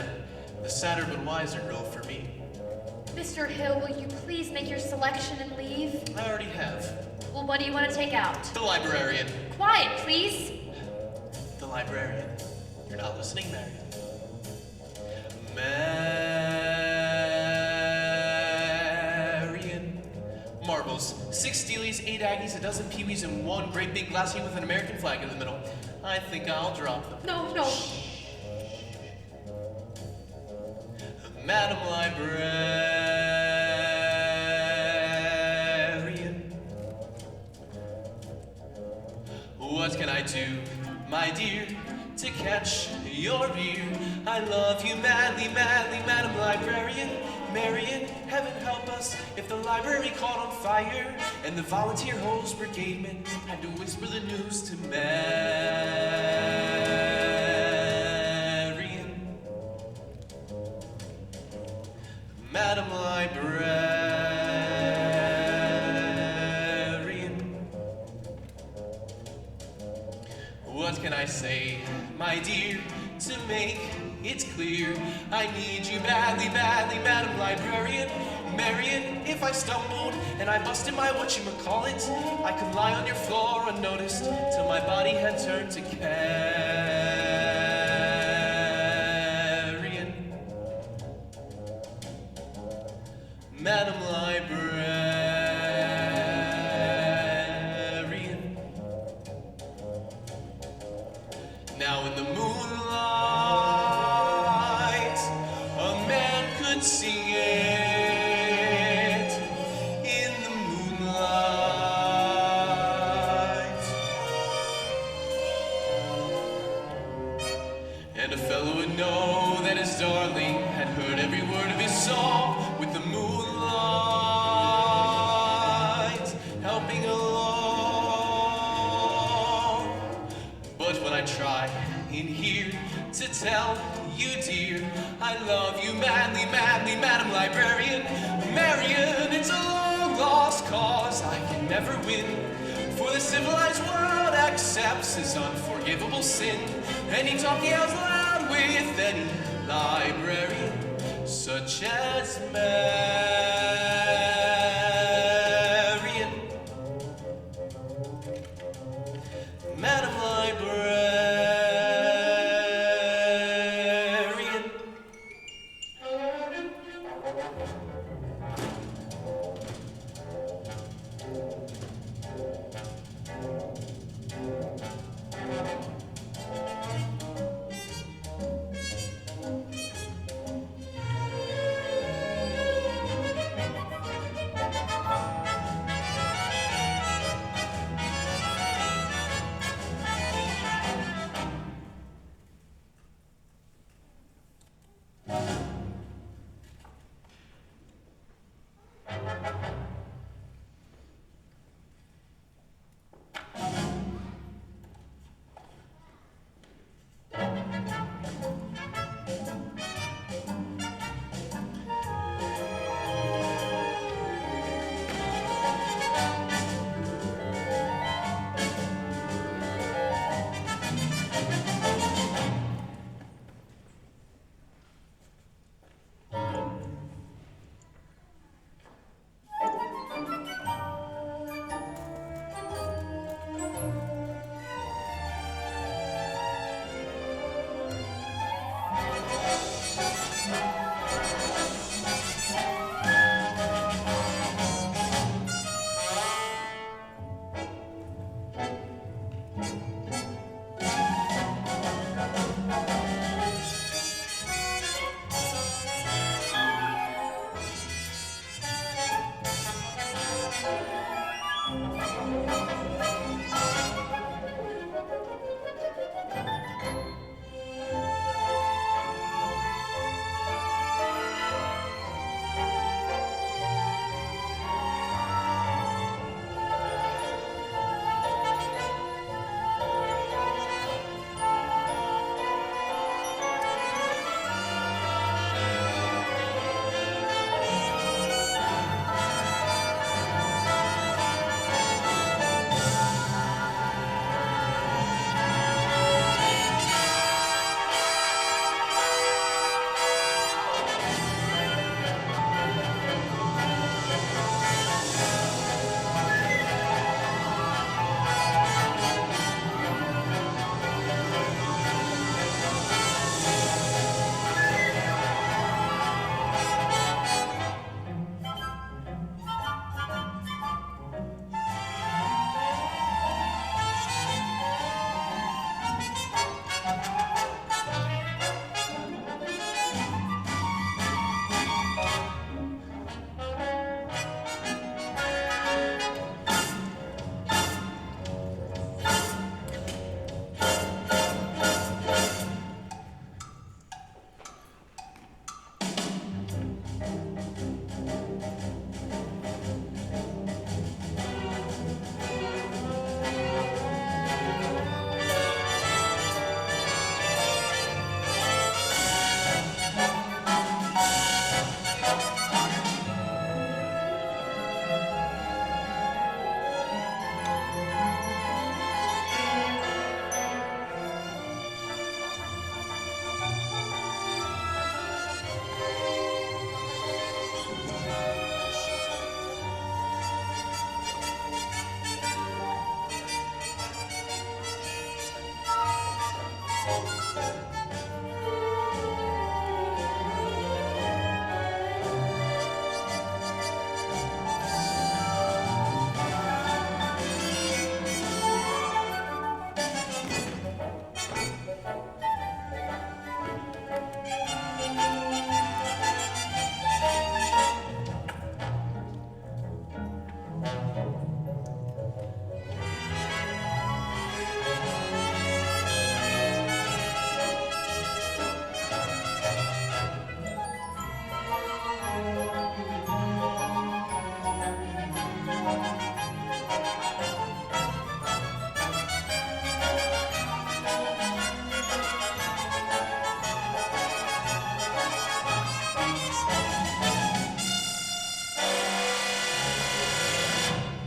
Speaker 7: sadder but wiser girl for me.
Speaker 6: Mr. Hill, will you please make your selection and leave?
Speaker 7: I already have.
Speaker 6: Well, what do you want to take out?
Speaker 7: The librarian.
Speaker 6: Quiet, please.
Speaker 7: The librarian. You're not listening, Marian. Marian. Marbles. 6 steelies, 8 aggies, a dozen peewees, and 1 great big glassy with an American flag in the middle. I think I'll drop them.
Speaker 6: No.
Speaker 7: Madam Librarian. What can I do, my dear, to catch your ear? I love you madly, madly, Madam Librarian. Marian, heaven help us if the library caught on fire and the volunteer hose brigademen had to whisper the news to Marian. What can I say, my dear, to make it clear? I need you badly, badly, Madam Librarian. Marian, if I stumbled and I busted my whatchamacallit, I could lie on your floor unnoticed till my body had turned to carrion. Madam Librarian. Now in the moonlight, a man could sing it. In the moonlight, and a fellow would know that his darling had heard every word of his song with the moonlight helping along. But when I try in here to tell you, dear, I love you madly, madly, Madam Librarian. Marian, it's a long lost cause I can never win, for the civilized world accepts his unforgivable sin, and he talks out loud with any librarian, such as Marian. Madam Librarian.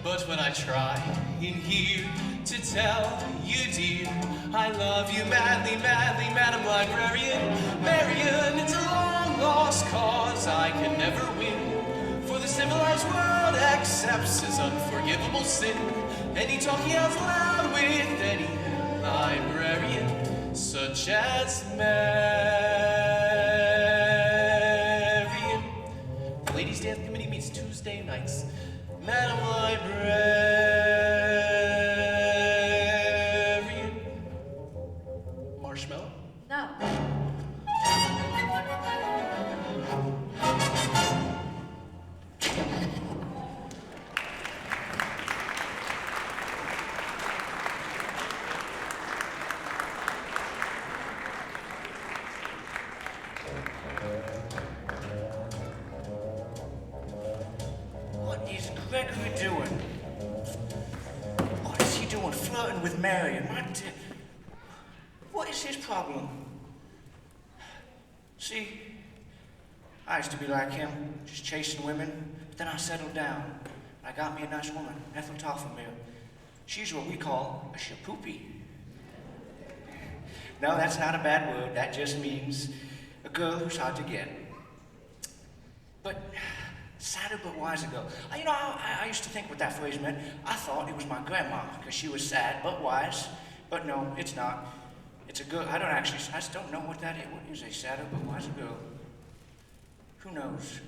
Speaker 7: But when I try in here to tell you, dear, I love you madly, madly, Madam Librarian, Marian, it's a long lost cause I can never win. For the civilized world accepts as unforgivable sin any talking out loud with any librarian, such as Marian. The Ladies' Dance Committee meets Tuesday nights. Madam Librarian. Marshmallow?
Speaker 6: No.
Speaker 2: What is Gregory doing? What is he doing flirting with Marian? What is his problem? See, I used to be like him, just chasing women, but then I settled down. I got me a nice woman, Ethel Toffenmeer. She's what we call a shapoopy. No, that's not a bad word. That just means a girl who's hard to get. But sadder but wiser girl. You know, I used to think what that phrase meant. I thought it was my grandma, because she was sad but wise. But no, it's not. It's a girl. I just don't know what that is. What is a sadder but wiser girl? Who knows?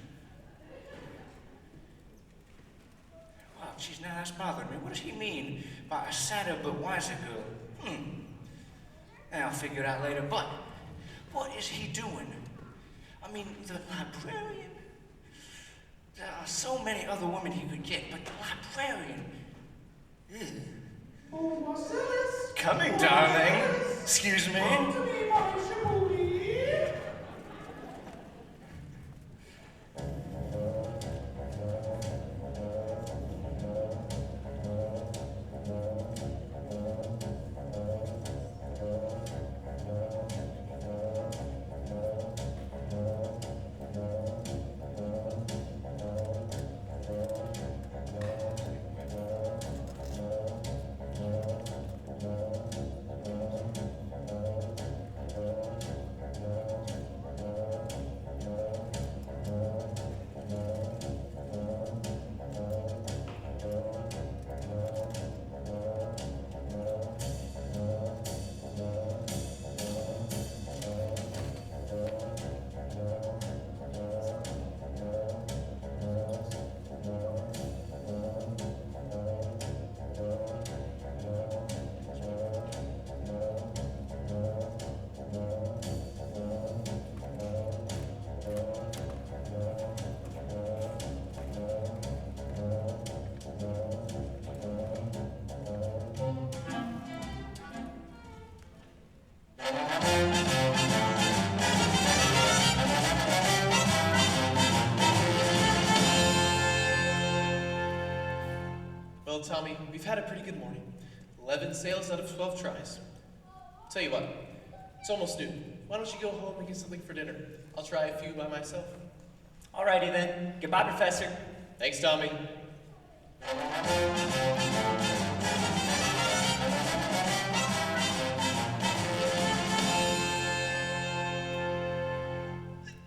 Speaker 2: Well, geez, now that's bothering me. What does he mean by a sadder but wiser girl? I'll figure it out later. But what is he doing? I mean, the librarian? There are so many other women he could get, but the librarian? Ugh.
Speaker 5: Oh, Marcellus!
Speaker 2: Coming, darling. Excuse me.
Speaker 5: Come to me, my Shabouli.
Speaker 7: Well, Tommy, we've had a pretty good morning. 11 sales out of 12 tries. Tell you what, it's almost noon. Why don't you go home and get something for dinner? I'll try a few by myself.
Speaker 13: Alrighty then. Goodbye, Professor.
Speaker 7: Thanks, Tommy.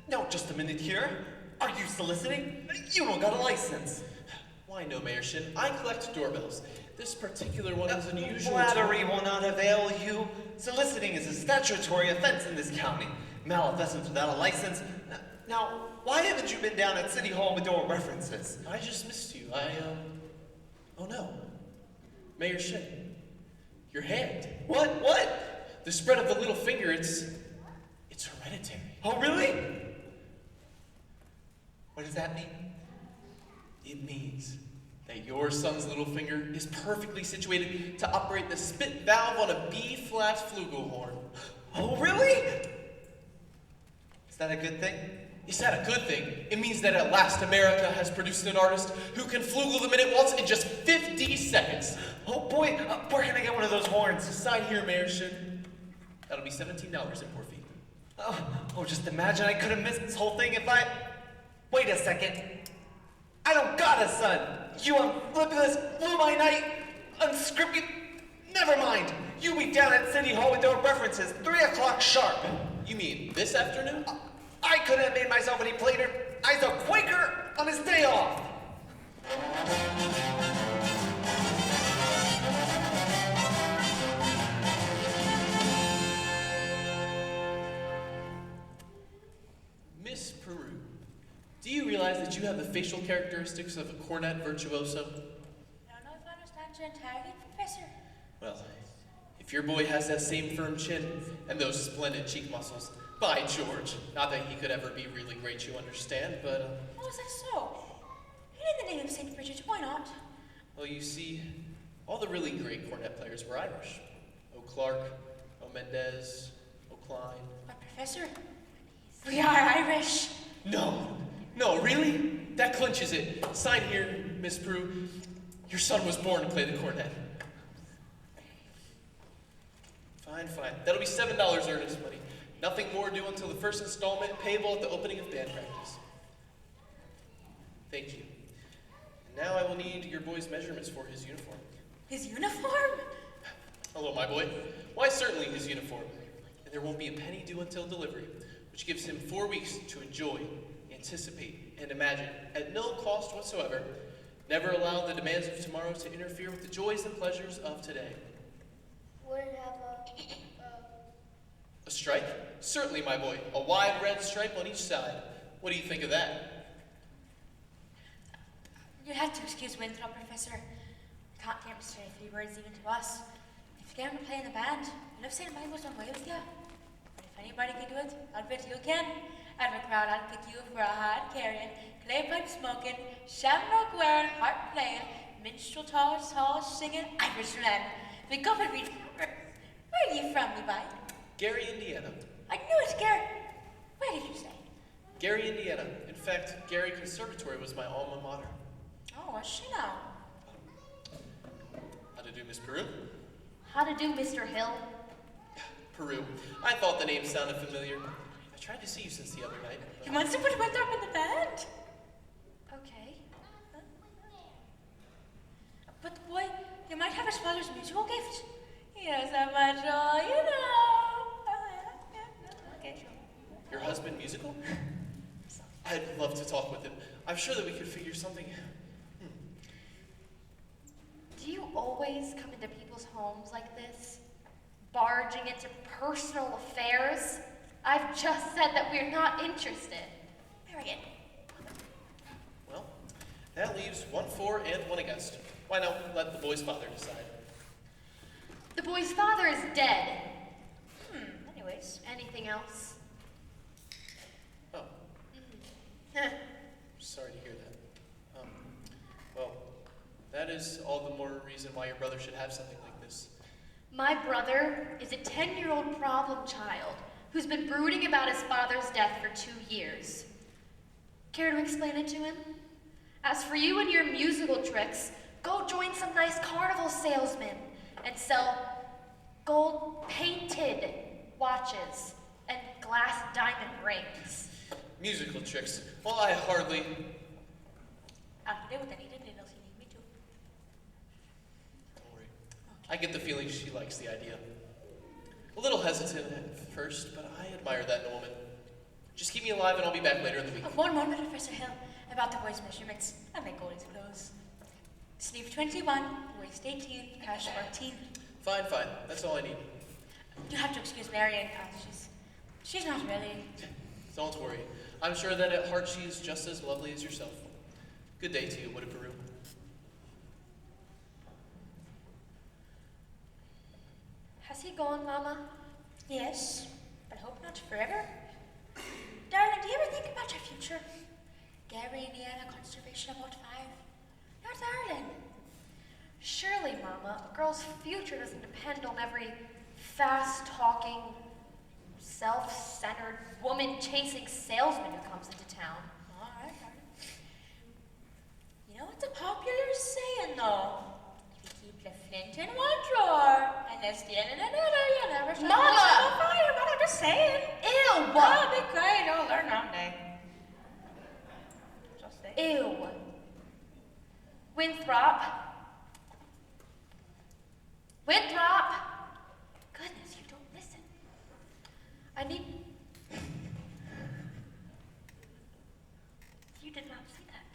Speaker 12: No, just a minute here. Are you soliciting? You don't got a license.
Speaker 7: Why no, Mayor Shin? I collect doorbells. This particular one is unusual.
Speaker 12: Flattery will not avail you. Soliciting is a statutory offense in this county. Malfeasance without a license. Now, why haven't you been down at City Hall with your references?
Speaker 7: I just missed you. Oh no. Mayor Shin, your hand.
Speaker 12: What?
Speaker 7: The spread of the little finger, it's hereditary.
Speaker 12: Oh, really? What does that mean?
Speaker 7: It means that your son's little finger is perfectly situated to operate the spit valve on a B-flat flugelhorn.
Speaker 12: Oh, really? Is that a good thing?
Speaker 7: Is that a good thing? It means that at last America has produced an artist who can flugel the minute waltz in just 50 seconds.
Speaker 12: Oh boy, where can I get one of those horns?
Speaker 7: Sign here, Mayor Shin. That'll be $17 in poor fee.
Speaker 12: Oh, just imagine I could have missed this whole thing if I... Wait a second. I don't got a son. You unscriptless, flew-by-night, unscripted... Never mind. You be down at City Hall with your references, 3 o'clock sharp.
Speaker 7: You mean this afternoon?
Speaker 12: I couldn't have made myself any plainer. I's a Quaker on his day off.
Speaker 7: Miss Peru, do you realize that you have the facial characteristics of a cornet virtuoso?
Speaker 9: I don't know if I understand you entirely, Professor.
Speaker 7: Well, if your boy has that same firm chin and those splendid cheek muscles, by George, not that he could ever be really great, you understand, but...
Speaker 9: Oh, is that so? In the name of St. Bridget, why not?
Speaker 7: Well, you see, all the really great cornet players were Irish. O'Clark, O'Mendez, O'Klein.
Speaker 9: But Professor, we are Irish.
Speaker 7: No, really? That clinches it. Sign here, Miss Prue. Your son was born to play the cornet. Fine. That'll be $7 earnest money. Nothing more due until the first installment, payable at the opening of band practice. Thank you. And now I will need your boy's measurements for his uniform.
Speaker 9: His uniform?
Speaker 7: Hello, my boy. Why, certainly his uniform. And there won't be a penny due until delivery, which gives him 4 weeks to enjoy, anticipate, and imagine, at no cost whatsoever. Never allow the demands of tomorrow to interfere with the joys and pleasures of today.
Speaker 10: Would it have
Speaker 7: A stripe? Certainly, my boy. A wide red stripe on each side. What do you think of that?
Speaker 9: You have to excuse Winthrop, Professor. I can't demonstrate 3 words even to us. If you get him to play in the band, you'll have St. Michael's on way with you. But if anybody can do it, I'll bet you can. Out of a crowd, I'll pick you for a hard-carrying, clay-pipe smoking, shamrock wearing, harp playing, minstrel tall singing Irishman. The government read. Where are you from, you by?
Speaker 7: Gary, Indiana.
Speaker 9: I knew it, Gary. Where did you say?
Speaker 7: Gary, Indiana. In fact, Gary Conservatory was my alma mater.
Speaker 9: Oh, what's she now?
Speaker 7: How to do, Miss Peru?
Speaker 6: How to do, Mr. Hill?
Speaker 7: Peru. I thought the name sounded familiar. I tried to see you since the other night.
Speaker 9: You want to put Winthrop in the band?
Speaker 6: Okay.
Speaker 9: But boy, you might have his father's musical gift. He has that much all, you know. Okay, sure.
Speaker 7: Your husband musical? I'd love to talk with him. I'm sure that we could figure something.
Speaker 6: Do you always come into people's homes like this? Barging into personal affairs? I've just said that we're not interested.
Speaker 9: Marian.
Speaker 7: Well, that leaves 1 for and 1 against. Why not let the boy's father decide?
Speaker 6: The boy's father is dead.
Speaker 9: Anyways.
Speaker 6: Anything else?
Speaker 7: Oh. Sorry to hear that. Well, that is all the more reason why your brother should have something like this.
Speaker 6: My brother is a 10-year-old problem child who's been brooding about his father's death for 2 years. Care to explain it to him? As for you and your musical tricks, go join some nice carnival salesmen and sell gold-painted watches and glass diamond rings.
Speaker 7: Musical tricks. Well, I hardly...
Speaker 9: I'll do with anything else you need me to.
Speaker 7: Don't worry. I get the feeling she likes the idea. A little hesitant at first, but I admire that in a woman. Just keep me alive and I'll be back later in the week.
Speaker 9: One moment, Professor Hill, about the boy's measurements. I may go into those. Sleeve 21, waist 18, cash 14.
Speaker 7: Fine. That's all I need.
Speaker 9: You have to excuse Marian. She's not ready.
Speaker 7: Don't worry. I'm sure that at heart she is just as lovely as yourself. Good day to you, Wood of Peru.
Speaker 6: Has he gone, Mama?
Speaker 9: Yes, but hope not forever. Darling, do you ever think about your future? Gary, Indiana, conservation of Lot 5. Your darling.
Speaker 6: Surely, Mama, a girl's future doesn't depend on every fast-talking, self-centered, woman-chasing salesman who comes into town.
Speaker 9: All right. You know what's a popular saying, though? If you keep the flint in one drawer and the steel in another, you'll never start
Speaker 14: Mama!
Speaker 9: a fire. But I'm just saying.
Speaker 6: Ew!
Speaker 9: Oh, be quiet. You'll learn one day. Just say.
Speaker 6: Ew. Winthrop. Winthrop! Goodness, you don't listen. I need... You did not see that.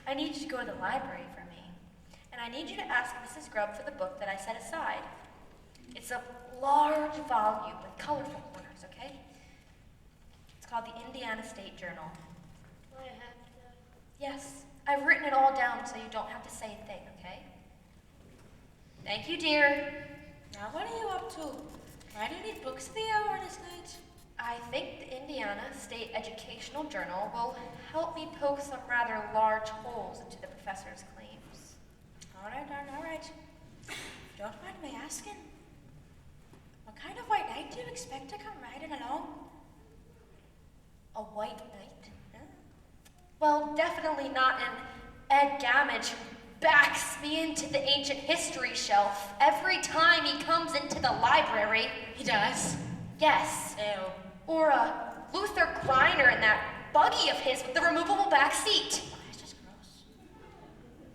Speaker 6: I need you to go to the library for me. And I need you to ask Mrs. Grubb for the book that I set aside. It's a large volume with colorful corners, okay? It's called the Indiana State Journal.
Speaker 10: I have to.
Speaker 6: Yes, I've written it all down so you don't have to say a thing, okay? Thank you, dear.
Speaker 9: Now, what are you up to? Why do you need books at the hour this night?
Speaker 6: I think the Indiana State Educational Journal will help me poke some rather large holes into the professor's claims.
Speaker 9: All right, darling, all right. If you don't mind me asking, what kind of white knight do you expect to come riding along?
Speaker 6: A white knight? Well, definitely not an Ed Gamage who backs me into the ancient history shelf every time he comes into the library.
Speaker 9: He does?
Speaker 6: Yes.
Speaker 9: Ew.
Speaker 6: Or a Luther Griner in that buggy of his with the removable back seat.
Speaker 9: It's just gross.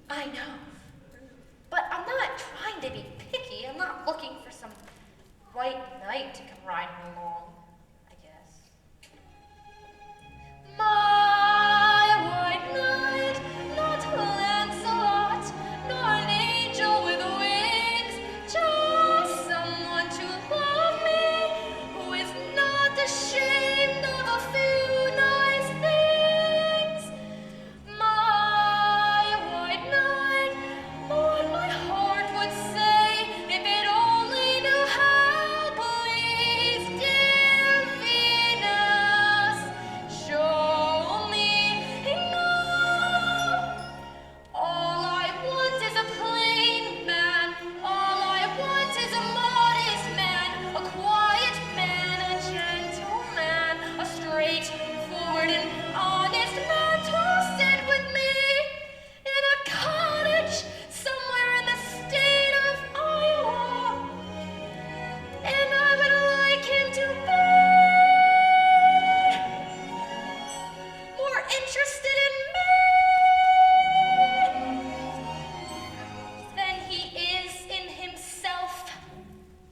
Speaker 6: I know. But I'm not trying to be picky. I'm not looking for some white knight to come riding along, I guess. My white knight, not Lancelot, nor an angel with wings, just someone to love me, who is not ashamed of a few nice things. My white knight, what my heart would say if it only knew how. Please, dear Venus, show me enough. All I want is a plain man. All I want is a modest man, a quiet man, a gentleman, a straightforward and honest man to sit with me in a cottage somewhere in the state of Iowa. And I would like him to be more interested in me than he is in himself,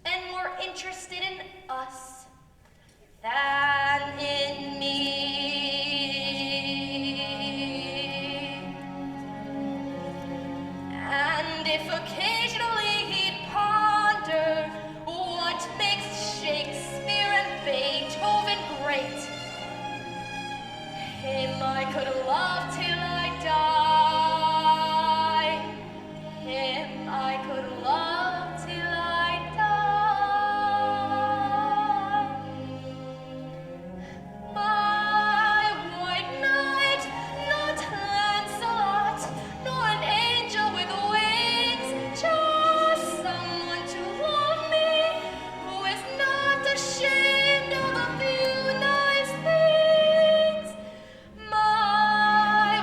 Speaker 6: and more interested in us than in me. And if occasionally he'd ponder what makes Shakespeare and Beethoven great, him I could love till I die. Him I could love till I die. My white knight, not Lancelot, nor an angel with wings, just someone to love me, who is not ashamed of a few nice things. My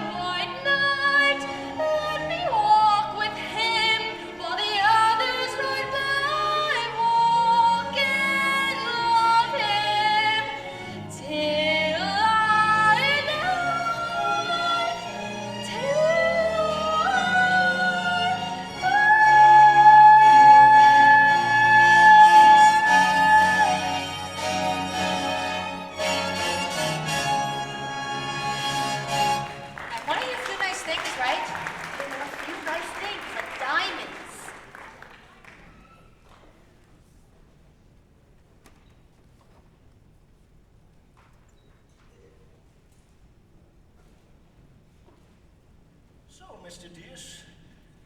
Speaker 2: Mr. Diaz.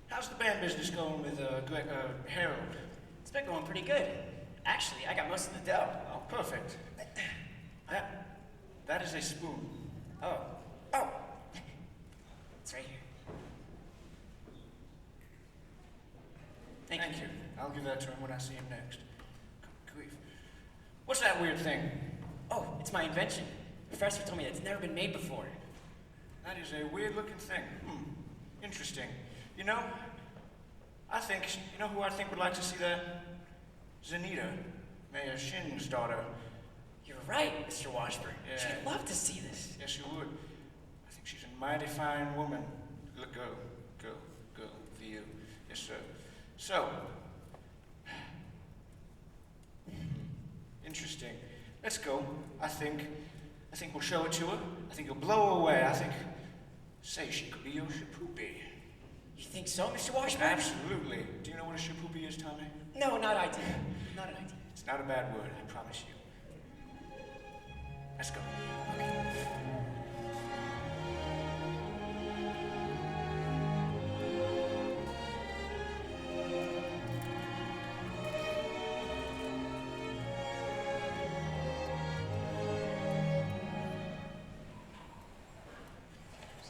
Speaker 2: How's the band business going with Harold?
Speaker 16: It's been going pretty good. Actually, I got most of the dough.
Speaker 2: Oh, perfect. That is a spoon.
Speaker 16: Oh. It's right here.
Speaker 2: Thank you. I'll give that to him when I see him next. Good grief. What's that weird thing?
Speaker 16: Oh, it's my invention. The professor told me it's never been made before.
Speaker 2: That is a weird-looking thing. Interesting. You know who I think would like to see that? Zanita, Mayor Shin's daughter.
Speaker 16: You're right, Mr. Washburn.
Speaker 2: Yeah.
Speaker 16: She'd love to see this.
Speaker 2: Yes, she would. I think she's a mighty fine woman. Look, go for you. Yes, sir. So, interesting. Let's go. I think we'll show it to her. I think it'll blow her away. Say she could be your shapoopy.
Speaker 16: You think so, Mr. Washburn?
Speaker 2: Absolutely. Do you know what a shapoopy is, Tommy?
Speaker 16: No, not idea. Not an idea.
Speaker 2: It's not a bad word, I promise you. Let's go.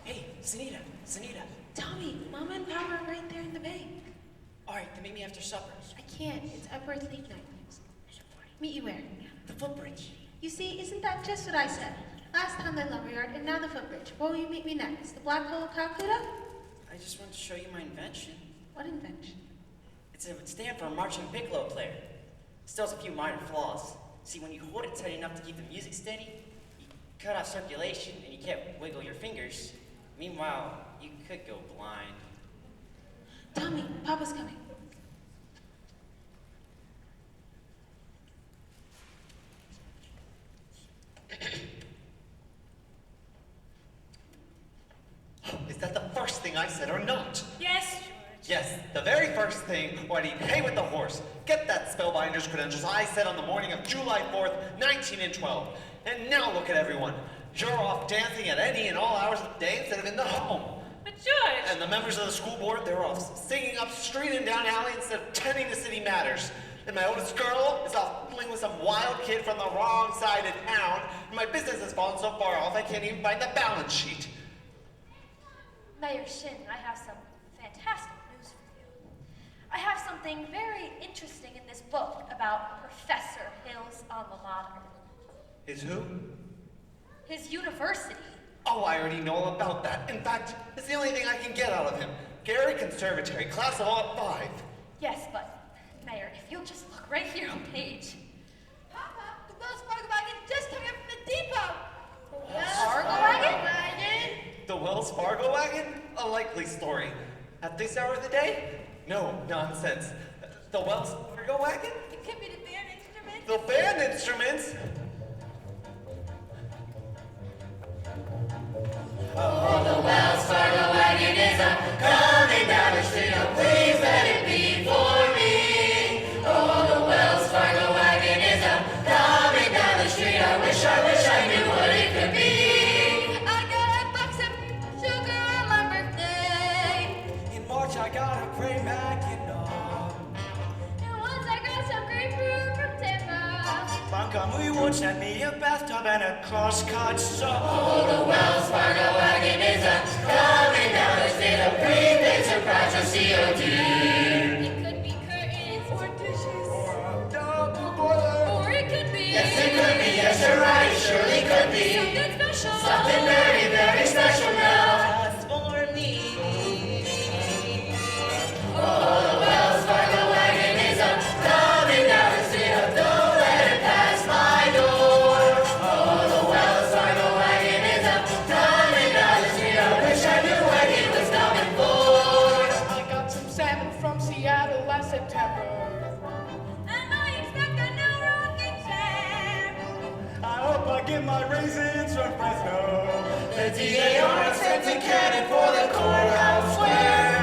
Speaker 16: Hey, Zanita.
Speaker 14: Tommy, Mama and Papa are right there in the bank.
Speaker 16: All right, then meet me after supper.
Speaker 14: I can't. It's Upward League night. Meet you where?
Speaker 16: The Footbridge.
Speaker 14: You see, isn't that just what I said? Last time the lumberyard and now the Footbridge. Where will you meet me next? The black hole calculator?
Speaker 16: I just wanted to show you my invention.
Speaker 14: What invention?
Speaker 16: It's a stand for a marching piccolo player. Still has a few minor flaws. See, when you hold it tight enough to keep the music steady, you cut off circulation and you can't wiggle your fingers. Meanwhile, you could go blind.
Speaker 14: Tommy, Papa's coming.
Speaker 12: Is that the first thing I said or not?
Speaker 9: Yes.
Speaker 12: Yes, the very first thing, or I need pay with the horse. Get that spellbinder's credentials I said on the morning of July 4th, 1912. And now look at everyone. You're off dancing at any and all hours of the day instead of in the home.
Speaker 9: But George!
Speaker 12: And the members of the school board, they're off singing up street and down alley instead of tending to city matters. And my oldest girl is off fooling with some wild kid from the wrong side of town. And my business has fallen so far off I can't even find the balance sheet.
Speaker 6: Mayor Shin, I have some fantastic news for you. I have something very interesting in this book about Professor Hill's alma mater.
Speaker 12: Is who?
Speaker 6: His university.
Speaker 12: Oh, I already know all about that. In fact, it's the only thing I can get out of him. Gary Conservatory, class of all 5.
Speaker 6: Yes, but, Mayor, if you'll just look right here on page.
Speaker 15: Papa, the Wells Fargo wagon just came in from the depot.
Speaker 6: Fargo wagon?
Speaker 12: The Wells Fargo wagon? A likely story. At this hour of the day? No, nonsense. The Wells Fargo wagon?
Speaker 15: It could be the band instruments.
Speaker 12: The band instruments?
Speaker 4: Oh, the Wells Fargo wagon is coming down the street. Oh, please let it be for me. Oh, the Wells Fargo wagon is coming down the street. I wish I knew what it could be.
Speaker 15: I got a box of sugar on my birthday.
Speaker 2: In March I got a gray Mackinac.
Speaker 15: And once I got some grapefruit from Tampa.
Speaker 2: Montgomery Wood sent me a bathtub and a cross-cut saw.
Speaker 4: Oh, the Wells Fargo wagon is coming down the street. A prepaid surprise of COD.
Speaker 15: It could be curtains or dishes.
Speaker 2: Or a double boiler.
Speaker 15: Or it could be.
Speaker 4: Yes, it could be. Yes, you're right. It surely could be.
Speaker 15: Something special.
Speaker 4: Something very, very special now.
Speaker 16: Just for me.
Speaker 4: Oh, the Wells Fargo wagon is coming down the street. Don't let it pass my door. Oh, the Wells Fargo wagon is coming down the street. I wish I knew what he was coming for.
Speaker 5: I got some salmon from Seattle last September.
Speaker 9: And I expect a new rocking chair.
Speaker 2: I hope I get my raisins from Fresno.
Speaker 4: The DAR sent a cannon for the courthouse square.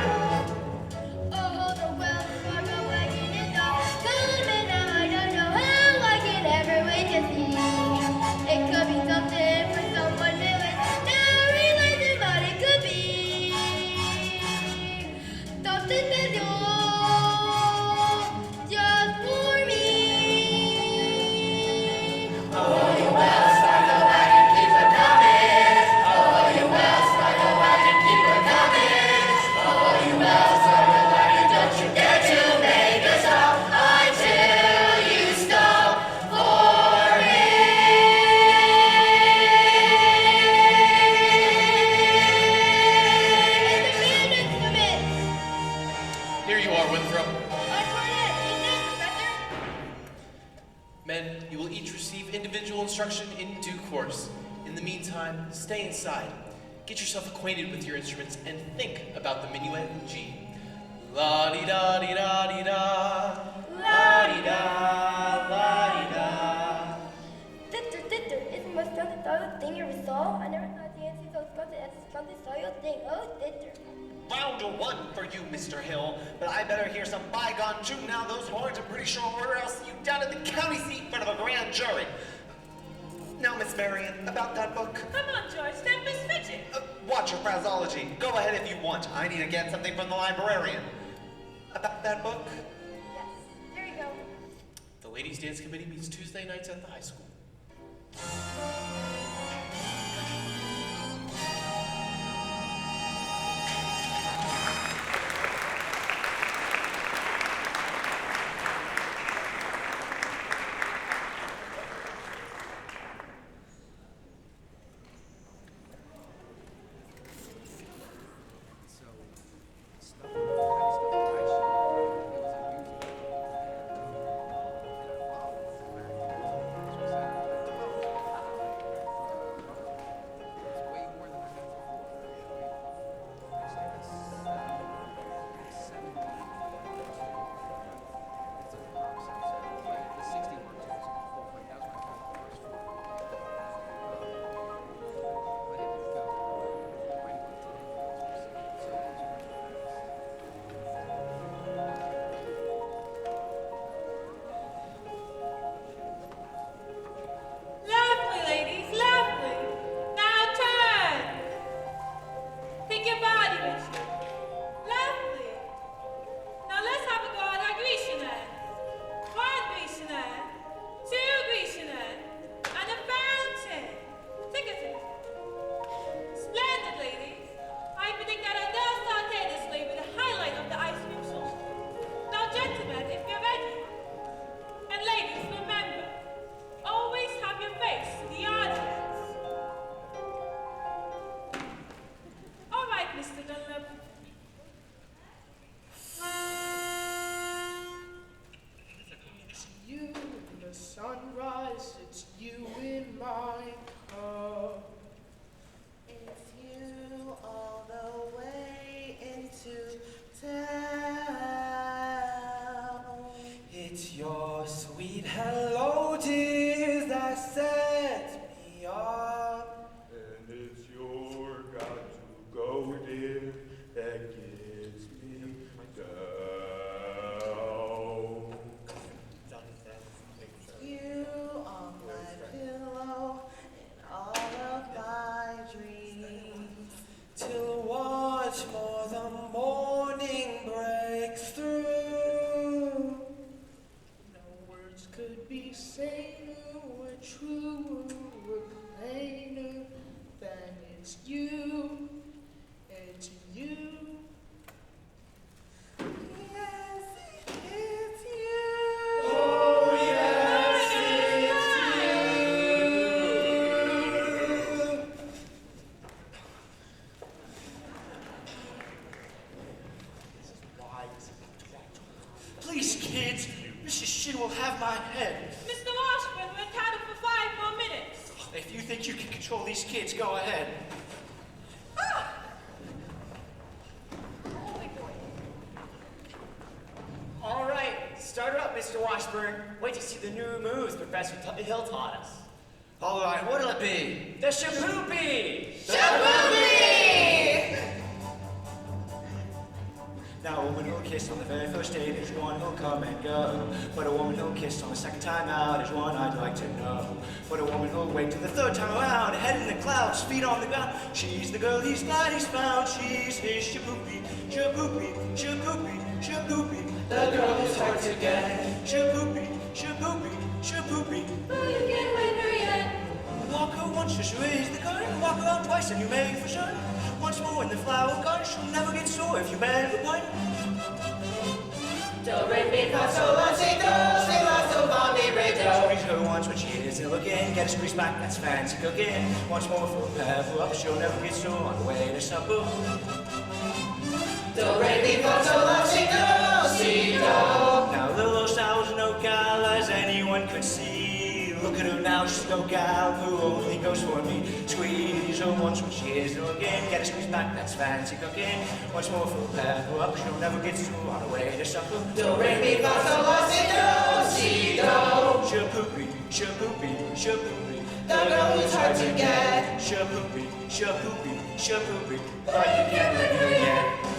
Speaker 10: Oh, the Wells Fargo wagon is coming down. I don't know how I can ever wait to see. It could be something for someone new and now realizing what it could be.
Speaker 4: Oh, you will start the wagon, keep it coming. Oh, you will start the wagon, keep it coming. Oh, you will start the wagon, don't you dare to make a stop until you stop for me.
Speaker 7: Here you are, Winthrop.
Speaker 10: My cornet, evening, Professor.
Speaker 7: Men, you will each receive individual instruction in due course. In the meantime, stay inside. Get yourself acquainted with your instruments and think about the minuet in G. La-di-da-di-da-di-da.
Speaker 10: La-di-da, la-di-da. Ditter, isn't my son the thought thing you resolve? I never thought the answer was something so your thing. Oh, Ditter.
Speaker 12: Round one for you, Mr. Hill, but I better hear some bygone tune now. Those horns are pretty sure, or else you down at the county seat in front of a grand jury. Now, Miss Marian, about that book.
Speaker 9: Come on, George, step this fidget.
Speaker 12: Watch your phraseology. Go ahead if you want. I need to get something from the librarian. About that book?
Speaker 10: Yes, there you go.
Speaker 7: The ladies' dance committee meets Tuesday nights at the high school.
Speaker 9: Lovely, ladies, lovely. Now turn. Pick your body, mister. Lovely. Now let's have a go at our Grecian hand. One Grecian hand, two Grecian hand, and a fountain. Tick-a-tick. Splendid, ladies. I predict that our nail sauté display will be the highlight of the ice cream show. Now, gentlemen, if you're ready. And ladies, remember, always have your face to the audience. All right, Mr. Dunlap.
Speaker 5: It's you in the sunrise, it's you in my cup.
Speaker 8: It's you all the way into town.
Speaker 13: It's your sweet hello, dear, that sets me up.
Speaker 11: And it's your got to go, dear, that gets me down.
Speaker 8: You on my pillow in all of my dreams.
Speaker 13: Till once more the morning breaks through.
Speaker 5: No words could be saner or truer or plainer than it's you. It's you.
Speaker 8: Yes, it's you.
Speaker 13: Oh, yes, it's you.
Speaker 5: Please, kids, Mrs. Shin will have my head.
Speaker 9: Mr. Washburn, we're counted for 5 more minutes.
Speaker 5: If you think you can control these kids, go ahead.
Speaker 2: All right, start her up, Mr. Washburn. Wait to see the new moves Professor Hill taught us.
Speaker 13: All right, what'll it be?
Speaker 2: The shaboopy!
Speaker 8: Shaboopy!
Speaker 13: Now, a woman who'll kiss on the very first date is one who'll come and go. But a woman who'll kiss on the second time out is one I'd like to know. But a woman who'll wait till the third time around, head in the clouds, feet on the ground. She's the girl he's glad he's found. She's his shaboopy, shaboopy, shaboopy, shaboopy. The girl who's hard to get. Shaboopy, shaboopy, shaboopy.
Speaker 4: Who you get when you're
Speaker 13: go out twice and you may for sure. Once more in the flower garden, she'll never get sore if you beg her one.
Speaker 4: Do, re, mi, fa, sol, la, si, do, si, la, so, fa, mi, re, do.
Speaker 13: Squeeze her once when she is ill again. Get a squeeze back, that's fancy cooking. Once more for a pebble up, she'll never get sore on the way to supper.
Speaker 4: Do, re, mi, fa, sol, la, si, do, si, do.
Speaker 13: Now little Sal's no gal as anyone could see. Look at her now, she's no gal who only goes for me. Squeeze her once when she is ill again. Get a squeeze back, that's fancy cooking. Once more for a pebble up, she'll never get sore on the way to supper.
Speaker 4: Do, re, mi, fa, sol, la, si, do, si, do.
Speaker 13: Shapoopy, shapoopy, shapoopy.
Speaker 4: The girl who's hard to get.
Speaker 13: Shapoopy, shapoopy, shapoopy. But you can't let her yet.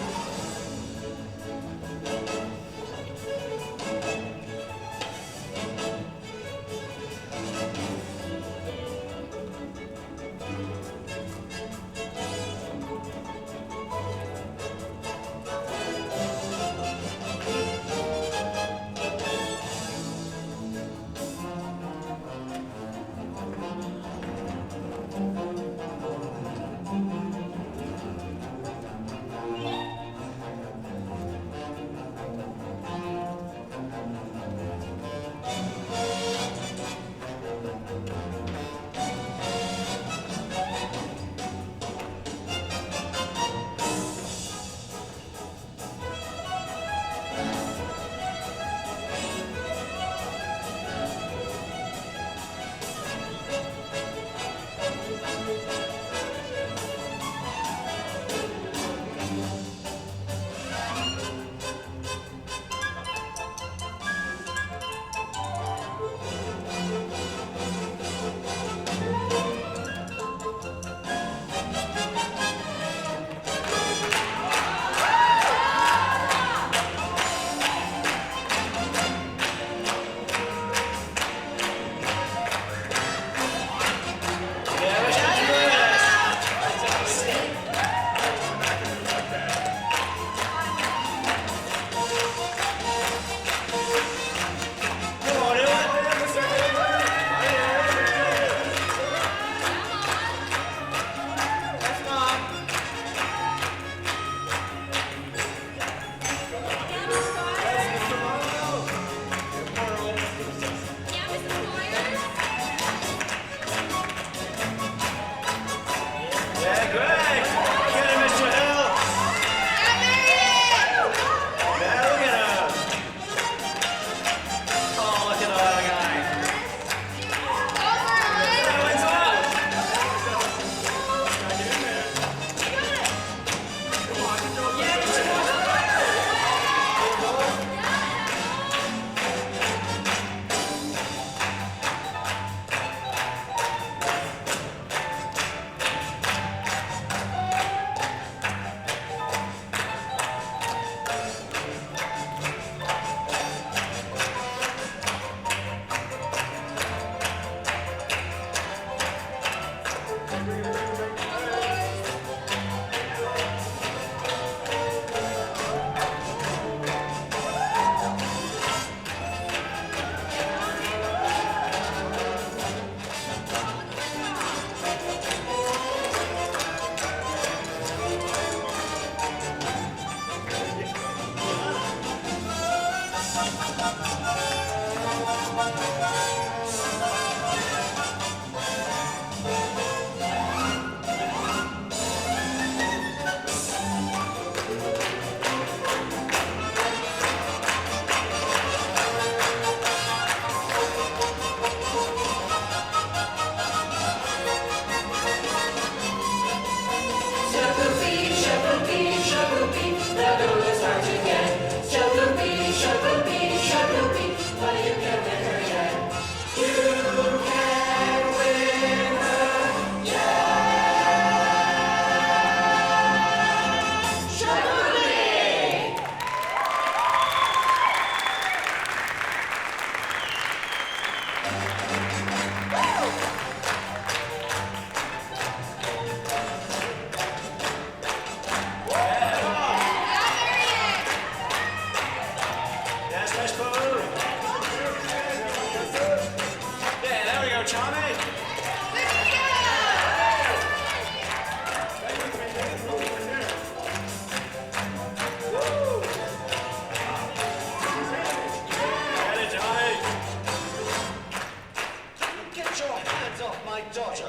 Speaker 13: daughter.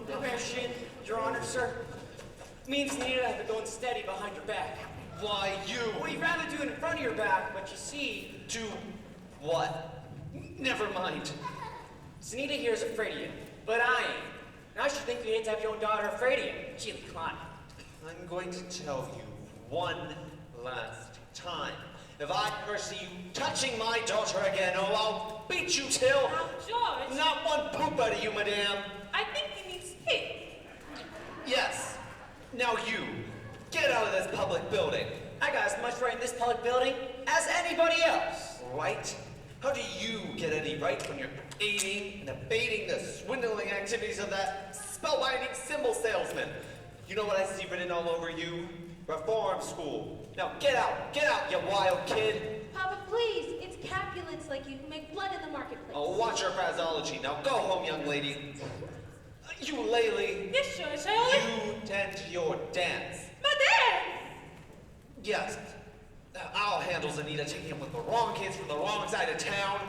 Speaker 2: Permission, Your Honor, sir. Me and Zanita have been going steady behind your back.
Speaker 12: Why, you...
Speaker 2: We'd rather do it in front of your back, but you see...
Speaker 12: Do what? Never mind.
Speaker 2: Zanita here is afraid of you, but I ain't. And I should think you hate to have your own daughter afraid of you. She'll climb.
Speaker 12: I'm going to tell you one last time. If I ever see you touching my daughter again, oh, I'll beat you till...
Speaker 14: Now, George.
Speaker 12: Not one poop out of you, madame.
Speaker 14: I think you need space.
Speaker 12: Yes. Now you, get out of this public building.
Speaker 2: I got as much right in this public building as anybody else.
Speaker 12: Right? How do you get any right when you're aiding and abetting the swindling activities of that spellbinding symbol salesman? You know what I see written all over you? Reform school. Now get out, you wild kid.
Speaker 15: Papa, please. It's Capulets like you who make blood in the marketplace.
Speaker 12: Oh, watch your phraseology. Now go home, young lady. You, Laylee.
Speaker 14: Yes, George, I only...
Speaker 12: You tend to your dance.
Speaker 14: My dad!
Speaker 12: Yes. I'll handle Zanita taking him with the wrong kids from the wrong side of town.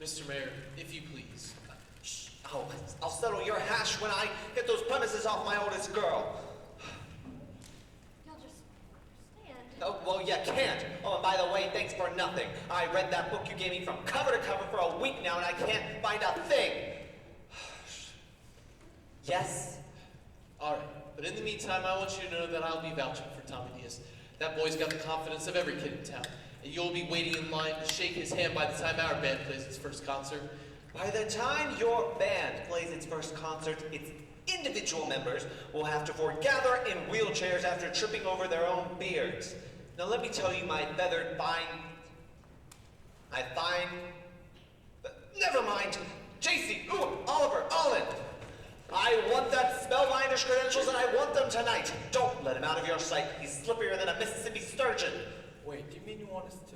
Speaker 7: Mr. Mayor, if you please.
Speaker 12: Oh, I'll settle your hash when I get those premises off my oldest girl.
Speaker 15: You'll just understand.
Speaker 12: Oh, well, you can't. Oh, and by the way, thanks for nothing. I read that book you gave me from cover to cover for a week now, and I can't find a thing.
Speaker 2: Yes?
Speaker 7: All right, but in the meantime, I want you to know that I'll be vouching for Tommy Diaz. That boy's got the confidence of every kid in town, and you'll be waiting in line to shake his hand by the time our band plays its first concert.
Speaker 12: By the time your band plays its first concert, its individual members will have to foregather in wheelchairs after tripping over their own beards. Now let me tell you, my feathered never mind. JC, ooh, Oliver, Olin. I want that spellbinder's credentials and I want them tonight. Don't let him out of your sight. He's slipperier than a Mississippi sturgeon.
Speaker 11: Wait, do you mean you want us to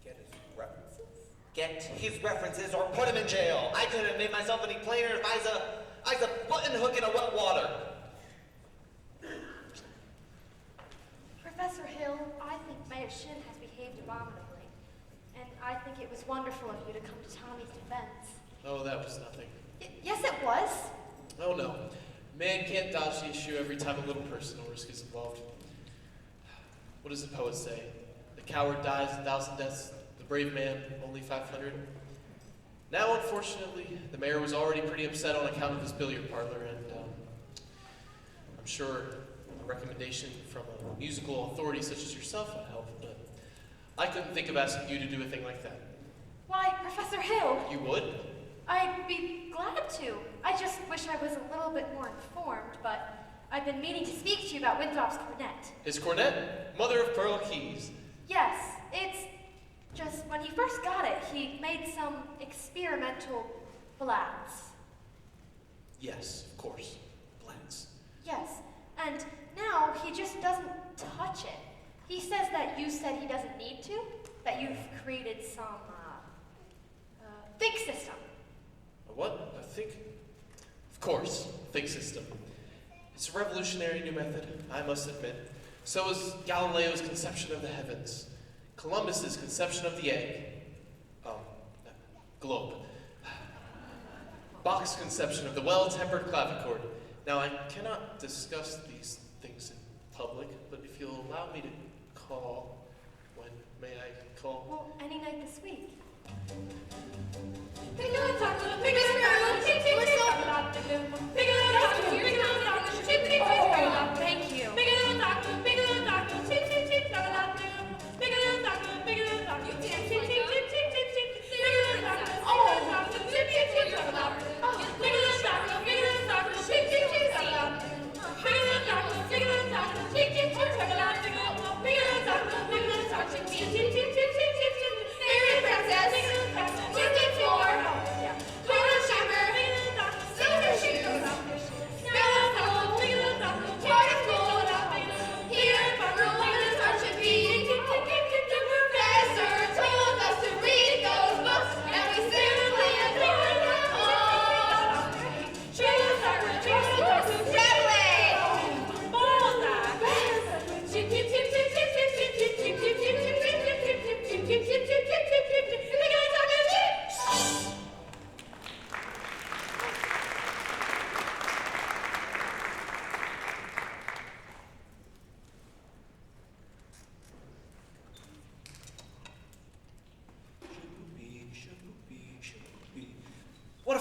Speaker 11: get his references?
Speaker 12: Get his references or put him in jail. I couldn't have made myself any plainer if I was a button hook in a wet water.
Speaker 6: Professor Hill, I think Mayor Shin has behaved abominably. And I think it was wonderful of you to come to Tommy's defense.
Speaker 7: Oh, that was nothing.
Speaker 6: Yes, it was.
Speaker 7: Oh no. Man can't dodge the issue every time a little personal risk is involved. What does the poet say? The coward dies 1,000 deaths, the brave man only 500. Now, unfortunately, the mayor was already pretty upset on account of this billiard parlor, and I'm sure a recommendation from a musical authority such as yourself would help, but I couldn't think of asking you to do a thing like that.
Speaker 6: Why, Professor Hill,
Speaker 7: You would?
Speaker 6: I'd be glad to. I just wish I was a little bit more informed, but I've been meaning to speak to you about Winthrop's cornet.
Speaker 7: His cornet? Mother of pearl keys.
Speaker 6: Yes, it's just when he first got it, he made some experimental blats.
Speaker 7: Yes, of course. Blends.
Speaker 6: Yes, and now he just doesn't touch it. He says that you said he doesn't need to, that you've created some, think system.
Speaker 7: A what? A think? Of course, think system. It's a revolutionary new method, I must admit. So is Galileo's conception of the heavens, Columbus's conception of the egg, globe, Bach's conception of the well-tempered clavichord. Now, I cannot discuss these things in public, but if you'll allow me to call, when may I call?
Speaker 6: Well, any night this week. Thank you.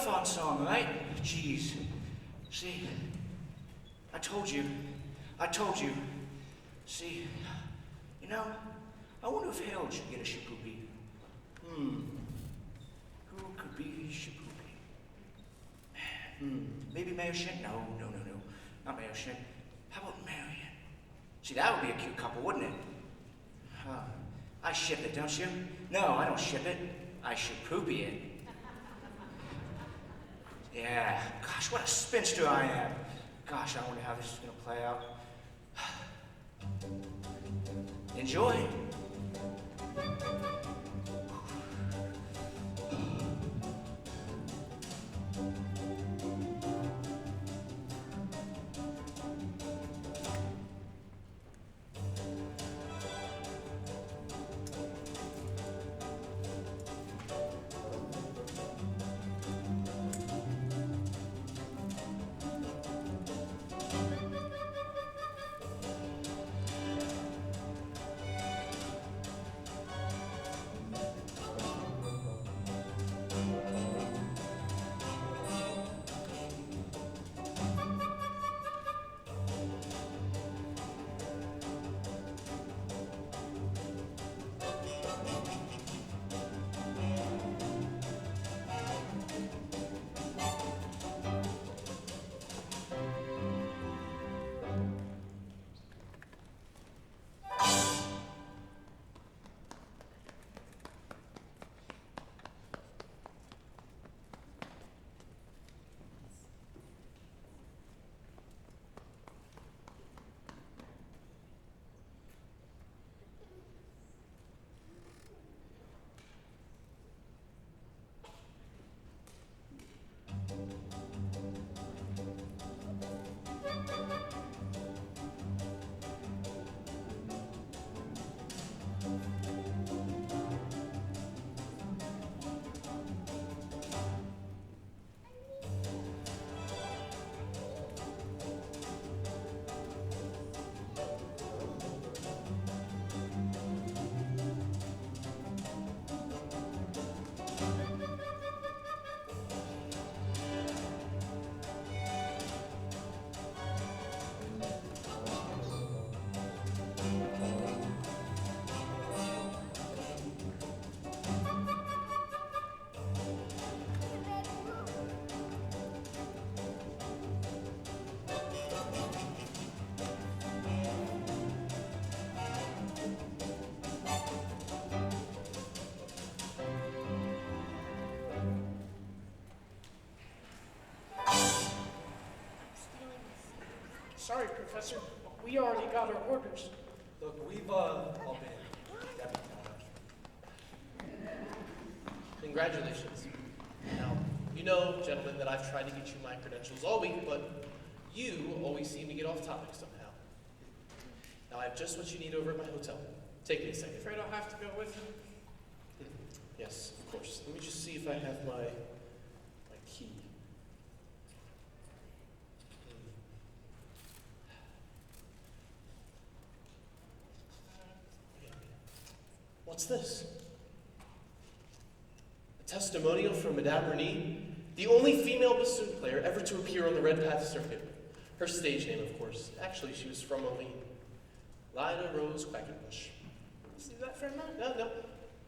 Speaker 13: fun song, right? Jeez. See, I told you. See, you know, I wonder if Harold should get a Shapoopy. Who could be Shapoopy? Maybe Mayor Shin? No. Not Mayor Shin. How about Marian? See, that would be a cute couple, wouldn't it? I ship it, don't you? No, I don't ship it. I Shapoopy it. Yeah, gosh, what a spinster I am. Gosh, I wonder how this is gonna play out. Enjoy.
Speaker 5: Sorry, Professor, but we already got our orders.
Speaker 7: Look, we've all been deputized. Congratulations. Now, you know, gentlemen, that I've tried to get you my credentials all week, but you always seem to get off topic somehow. Now, I have just what you need over at my hotel. Take me a second.
Speaker 5: Afraid I'll have to go with you.
Speaker 7: Yes, of course. Let me just see if I have my key. What's this? A testimonial from Madame Renée, the only female bassoon player ever to appear on the Red Path circuit. Her stage name, of course. Actually, she was from Moline. Lida Rose Quackenbush.
Speaker 5: See that for a minute?
Speaker 7: No.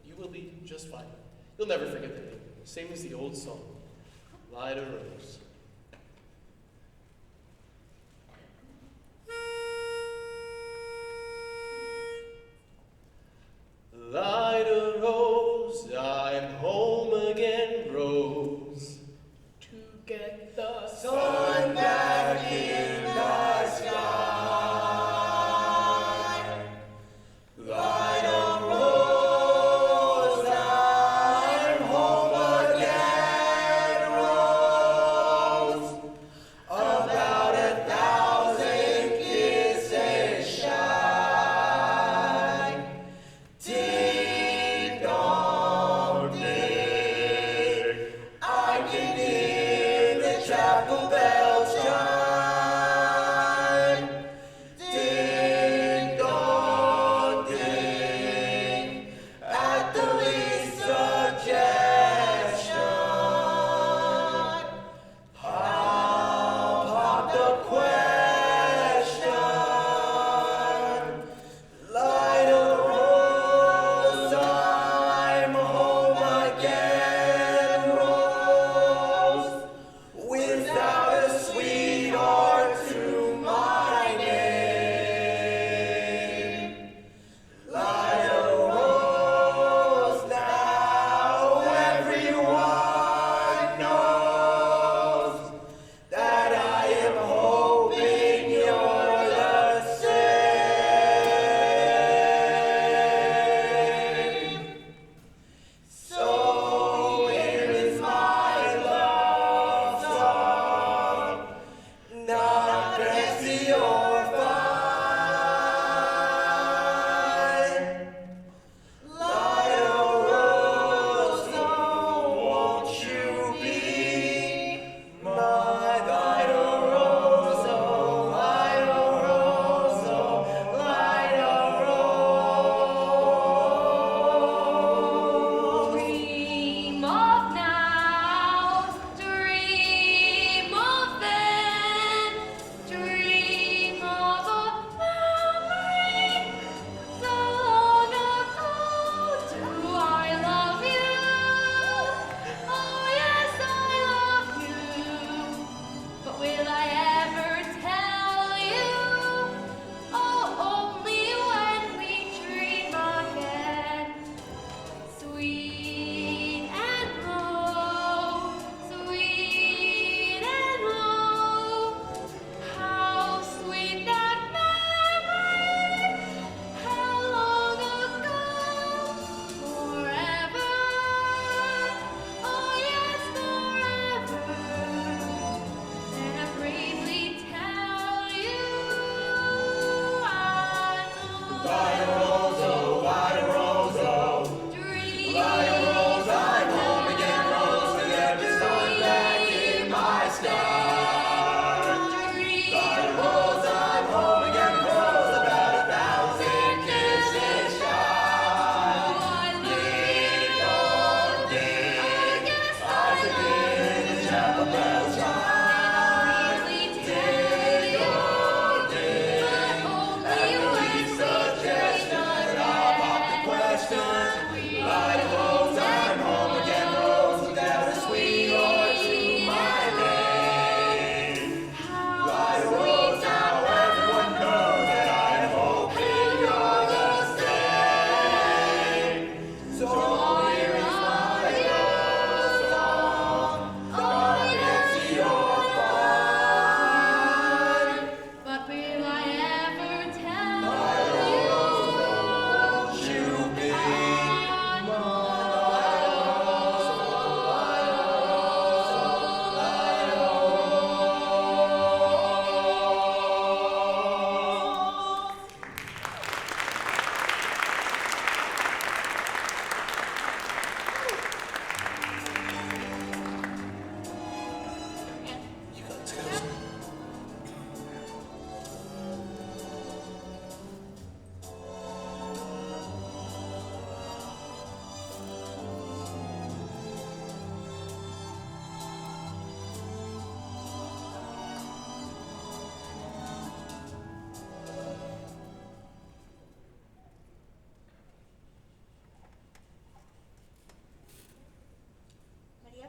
Speaker 7: You will be just fine. You'll never forget the name. Same as the old song. Lida Rose. Lida Rose, I'm home again, Rose.
Speaker 5: To get the
Speaker 4: sun back in the sky. Lida Rose, I'm home again, Rose.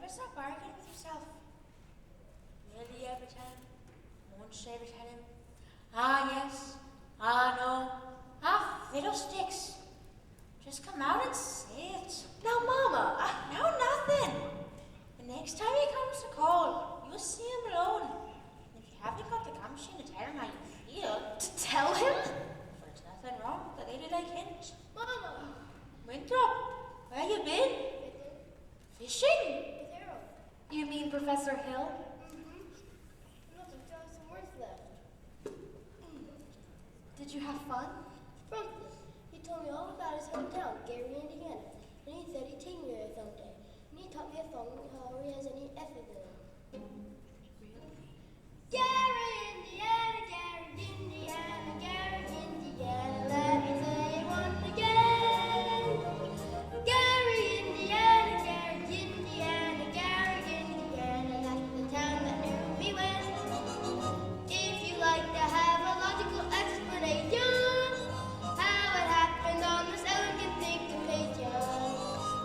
Speaker 9: Stop arguing with yourself. Really every time? Won't you ever tell him? Ah, yes. Ah, no. Ah, fiddlesticks. Just come out and say it. Now, Mama. No, nothing. The next time he comes to call, you'll see him alone. And if you haven't got the gumption to tell him how you feel... To tell him? For there's nothing wrong with a lady like him. Mama. Winthrop, where you been? Fishing?
Speaker 6: You mean Professor Hill?
Speaker 10: Mm-hmm. Look, I've got some words left.
Speaker 6: Did you have fun?
Speaker 10: From he told me all about his hometown, Gary, Indiana. And he said he'd take me there someday. And he taught me a song how he has any S's in it. Gary, Indiana, Gary, Indiana, Gary, Indiana. Let me say it once again. Gary, Indiana, Gary, Indiana, Gary, Indiana. That's the town that knew me when. If you like to have a logical explanation, how it happened on this elegant syncopation,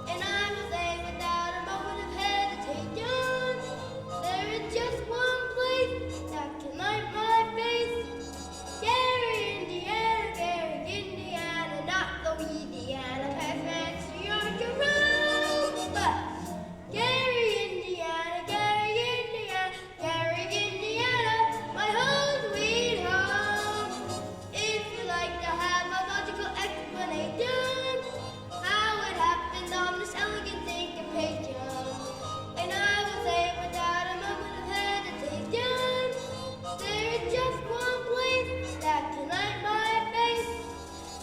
Speaker 10: and I will say without a moment of hesitation, there is just one place that can light my face. Gary, Indiana, Gary, Indiana, not Louisiana, Paris, New York, Jerome, but Gary, Indiana, Gary, Indiana, Gary, Indiana, my home sweet home. If you like to have a logical explanation, how it happened on this elegant syncopation, and I will say without a moment of hesitation, there is just one place that can light my face.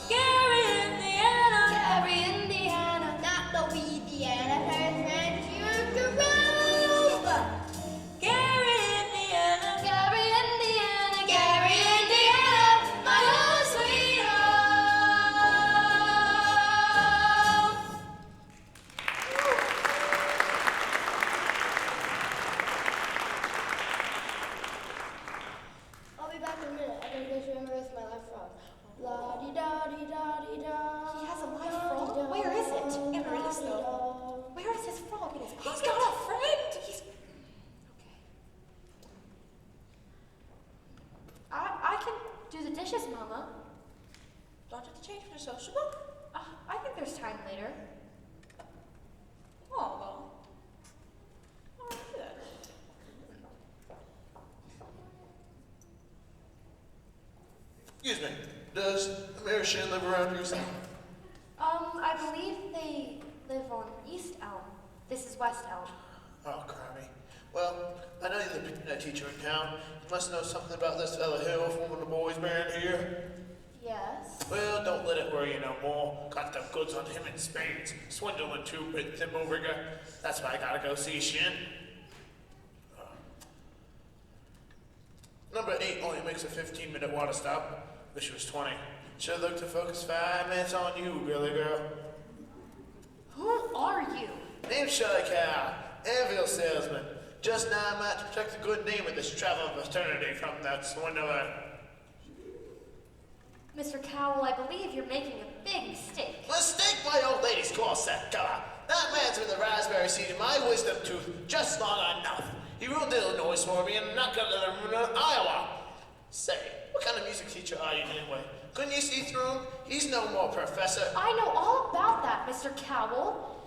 Speaker 10: Gary, Indiana, Gary, Indiana, not Louisiana, Paris, France, New York, Jerome, but Gary, Indiana, Gary, Indiana, Gary, Indiana, my home sweet home. I'll be back in a minute. I'm gonna go show him the rest of my life frog. La di da di da di da.
Speaker 14: He has a live frog? Where is it? In earnest, though. Where is his frog in his pocket? He's got a friend! He's... Okay.
Speaker 6: I can do the dishes, Mama.
Speaker 14: Don't you have to change for the sociable?
Speaker 6: I think there's time later.
Speaker 14: Oh, well. I'll do that.
Speaker 3: Excuse me, does Marian live around here somewhere?
Speaker 6: I believe they live on East Elm. This is West Elm.
Speaker 3: Oh, crimey. Well, I know you're the piano teacher in town. You must know something about this fella Hill from one of the boys around here.
Speaker 6: Yes.
Speaker 1: Well, don't let it worry you no more. Got the goods on him in spades. Swindling too big them over here. That's why I gotta go see Shin.
Speaker 3: Number 8 only makes a 15-minute water stop. Wish it was 20. Should look to focus 5 minutes on you, Billy girl.
Speaker 6: Who are you?
Speaker 3: Name's Shy Cow, Anvil salesman. Just now I'm out to protect the good name of this travel fraternity from that swindler.
Speaker 6: Mr. Cowell, I believe you're making a big mistake.
Speaker 1: Mistake my old lady's corset, color. That man's been the raspberry seed in my wisdom tooth just long enough. He ruled Illinois for me and not gonna let him rule Iowa. Say, what kind of music teacher are you anyway? Couldn't you see through him? He's no more professor.
Speaker 6: I know all about that, Mr. Cowell.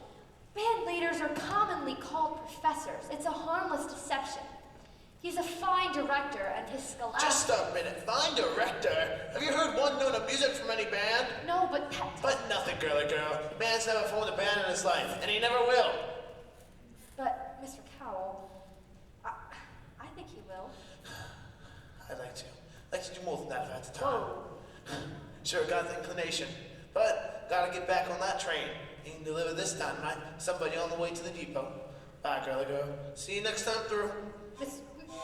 Speaker 6: Band leaders are commonly called professors. It's a harmless deception. He's a fine director, and his scholastic...
Speaker 1: Just a minute, fine director? Have you heard one note of music from any band?
Speaker 6: No, but...
Speaker 1: But nothing, girly girl. Man's never formed a band in his life, and he never will.
Speaker 6: But, Mr. Cowell, I think he will.
Speaker 1: I'd like to do more than that if I had the time. Sure, got the inclination, but gotta get back on that train. You can deliver this time, right? Somebody on the way to the depot. Bye, girly girl. See you next time through.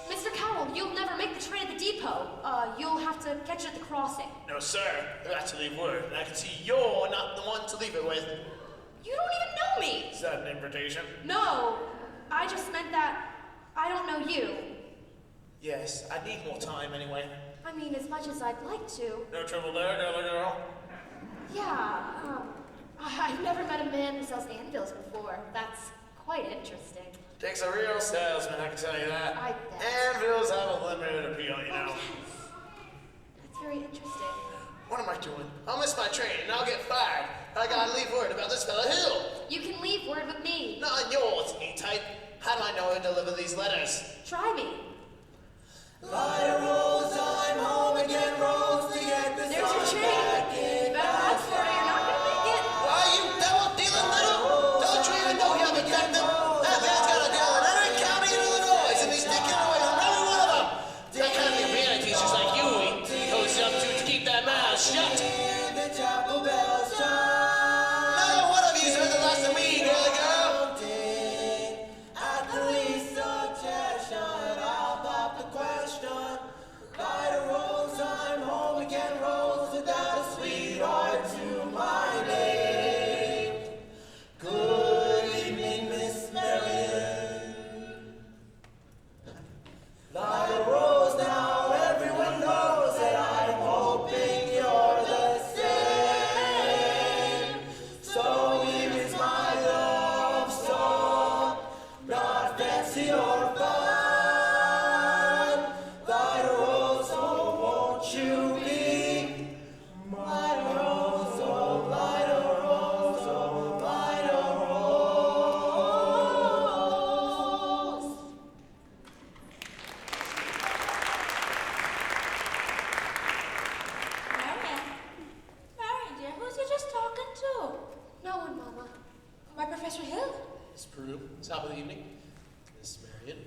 Speaker 6: Mr. Cowell, you'll never make the train at the depot. You'll have to catch it at the crossing.
Speaker 1: No, sir. I got to leave word, and I can see you're not the one to leave it with.
Speaker 6: You don't even know me!
Speaker 1: Is that an invitation?
Speaker 6: No, I just meant that I don't know you.
Speaker 1: Yes, I need more time anyway.
Speaker 6: I mean, as much as I'd like to.
Speaker 1: No trouble there, girly girl?
Speaker 6: Yeah, I've never met a man who sells anvils before. That's quite interesting.
Speaker 1: Takes a real salesman, I can tell you that.
Speaker 6: I bet.
Speaker 1: Anvils have a limited appeal, you know.
Speaker 6: That's very interesting.
Speaker 1: What am I doing? I'll miss my train and I'll get fired. I gotta leave word about this fella Hill.
Speaker 6: You can leave word with me.
Speaker 1: Not yours, E-type. How do I know how to deliver these letters?
Speaker 6: Try me.
Speaker 4: Light a rose, I'm home again, Rose, to get the
Speaker 6: There's your train. You better run for it, you're not gonna make it.
Speaker 1: Why, you devil-dealing little? Don't you even know you're a detective? That man's got a deal in every county in Illinois, and he's taking away from every one of them. That kind of piano teachers like you, he goes up to keep that mouth shut.
Speaker 4: The chapel bells chime.
Speaker 1: Neither one of you's heard the last of me, girly girl.
Speaker 4: At the least suggestion, I'll pop the question. Light a rose, I'm home again, Rose, without a sweetheart to my name. Good evening, Miss Marian. Light a rose now, everyone knows that I'm hoping you're the same. So here is my love song, not fancy or fun. Light a rose, oh, won't you be my rose? Oh, light a rose, oh, light a rose.
Speaker 9: Marian, dear, who's you just talking to?
Speaker 6: No one, Mama.
Speaker 9: My Professor Hill?
Speaker 7: Miss Peru, top of the evening. Miss Marian.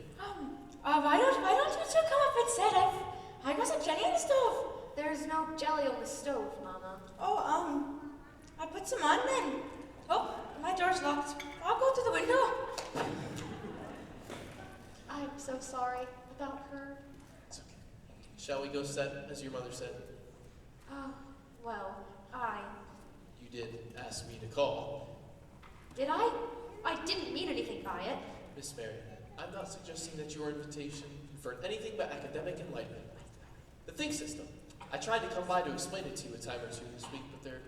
Speaker 9: Why don't you two come up and sit? I got some jelly on the stove.
Speaker 6: There's no jelly on the stove, Mama.
Speaker 9: Oh, I put some on then. Oh, my door's locked. I'll go through the window.
Speaker 6: I'm so sorry about her.
Speaker 7: It's okay. Shall we go set, as your mother said?
Speaker 6: Well,
Speaker 7: You did ask me to call.
Speaker 6: Did I? I didn't mean anything by it.
Speaker 7: Miss Marian, I'm not suggesting that your invitation conferred anything but academic enlightenment. The think system. I tried to come by to explain it to you a time or two this week, but there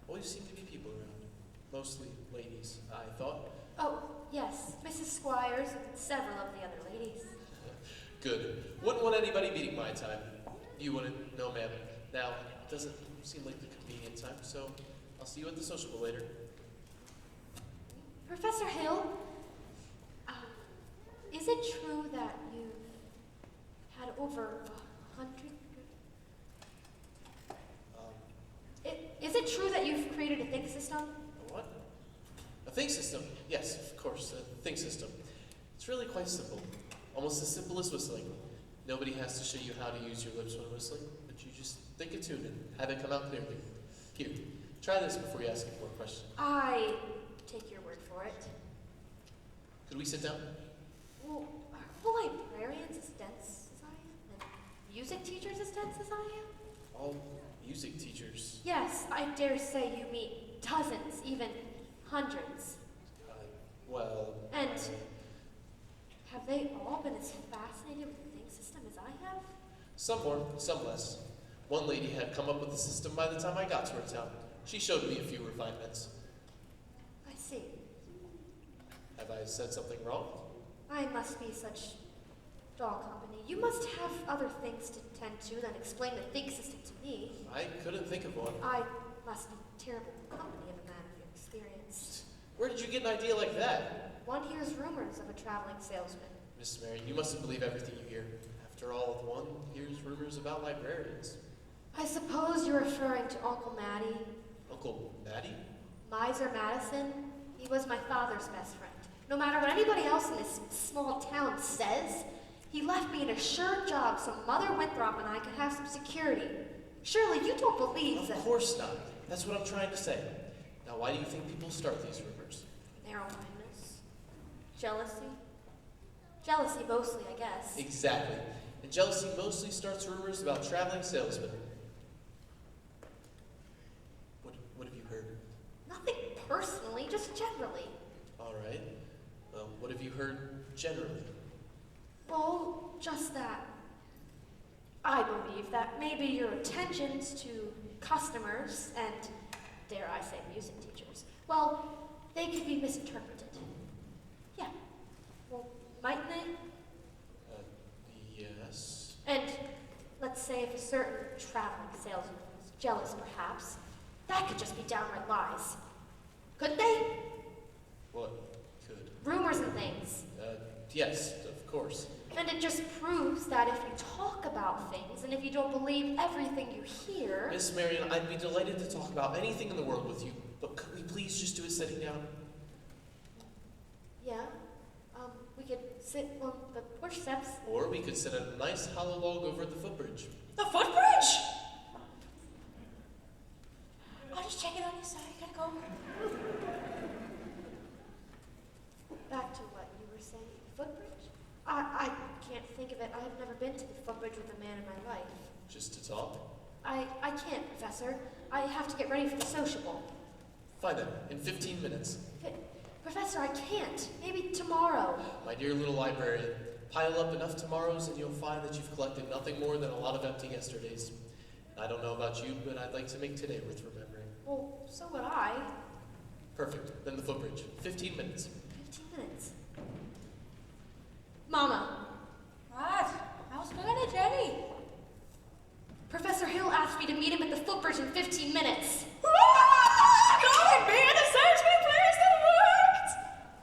Speaker 7: always seem to be people around. Mostly ladies, I thought.
Speaker 6: Oh, yes, Mrs. Squires and several of the other ladies.
Speaker 7: Good. Wouldn't want anybody beating my time. You wouldn't? No, ma'am. Now, it doesn't seem like the convenient time, so I'll see you at the sociable later.
Speaker 6: Professor Hill, is it true that you've had over 100? Is it true that you've created a think system?
Speaker 7: A what? A think system? Yes, of course, a think system. It's really quite simple. Almost as simple as whistling. Nobody has to show you how to use your lips when whistling, but you just think a tune and have it come out clearly. Here, try this before you ask any more questions.
Speaker 6: I take your word for it.
Speaker 7: Could we sit down?
Speaker 6: Well, are all librarians as dense as I am? And music teachers as dense as I am?
Speaker 7: All music teachers.
Speaker 6: Yes, I dare say you meet dozens, even hundreds.
Speaker 7: Well...
Speaker 6: And have they all been as fascinated with the think system as I have?
Speaker 7: Some more, some less. One lady had come up with the system by the time I got to her town. She showed me a few refinements.
Speaker 6: I see.
Speaker 7: Have I said something wrong?
Speaker 6: I must be such dull company. You must have other things to tend to than explain the think system to me.
Speaker 7: I couldn't think of one.
Speaker 6: I must be terrible company of a man of your experience.
Speaker 7: Where did you get an idea like that?
Speaker 6: One hears rumors of a traveling salesman.
Speaker 7: Miss Marian, you mustn't believe everything you hear. After all, one hears rumors about librarians.
Speaker 6: I suppose you're referring to Uncle Matty.
Speaker 7: Uncle Matty?
Speaker 6: Miser Madison. He was my father's best friend. No matter what anybody else in this small town says, he left me an assured job so Mother Winthrop and I could have some security. Surely you don't believe that—
Speaker 7: Of course not. That's what I'm trying to say. Now, why do you think people start these rumors?
Speaker 6: Narrow-mindedness. Jealousy. Jealousy mostly, I guess.
Speaker 7: Exactly. And jealousy mostly starts rumors about traveling salesmen. What have you heard?
Speaker 6: Nothing personally, just generally.
Speaker 7: All right. Well, what have you heard generally?
Speaker 6: Well, just that. I believe that maybe your attentions to customers and, dare I say, music teachers, well, they could be misinterpreted. Yeah. Well, mightn't they?
Speaker 7: Yes.
Speaker 6: And let's say if a certain traveling salesman was jealous, perhaps, that could just be downright lies. Couldn't they?
Speaker 7: What could?
Speaker 6: Rumors and things.
Speaker 7: Yes, of course.
Speaker 6: And it just proves that if you talk about things and if you don't believe everything you hear—
Speaker 7: Miss Marian, I'd be delighted to talk about anything in the world with you, but could we please just do it sitting down?
Speaker 6: Yeah. We could sit on the porch steps.
Speaker 7: Or we could sit at a nice hollow log over at the footbridge.
Speaker 9: The footbridge? I'll just check it on you, sorry, gotta go.
Speaker 6: Back to what you were saying. Footbridge? I can't think of it. I have never been to the footbridge with a man in my life.
Speaker 7: Just to talk?
Speaker 6: I can't, Professor. I have to get ready for the sociable.
Speaker 7: Fine then, in 15 minutes.
Speaker 6: Professor, I can't. Maybe tomorrow.
Speaker 7: My dear little librarian, pile up enough tomorrows and you'll find that you've collected nothing more than a lot of empty yesterdays. I don't know about you, but I'd like to make today worth remembering.
Speaker 6: Well, so would I.
Speaker 7: Perfect. Then the footbridge. 15 minutes.
Speaker 6: 15 minutes. Mama.
Speaker 9: What? How's it going, Jenny?
Speaker 6: Professor Hill asked me to meet him at the footbridge in 15 minutes.
Speaker 9: God, man, the salesman players that worked!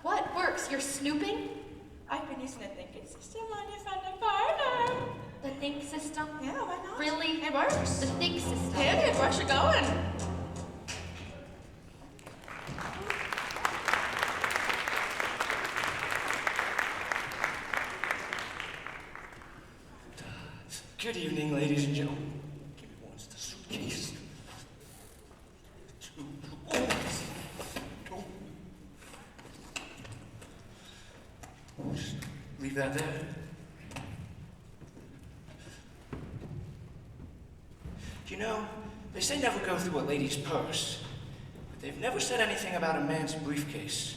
Speaker 6: What works? You're snooping?
Speaker 9: I've been using the thinking system on your friend and partner.
Speaker 6: The think system?
Speaker 9: Yeah, why not?
Speaker 6: Really?
Speaker 9: It works.
Speaker 6: The think system.
Speaker 9: Hit it, where's you going?
Speaker 13: Good evening, ladies and gentlemen. Give me once the suitcase. Just leave that there. You know, they say never go through a lady's purse, but they've never said anything about a man's briefcase.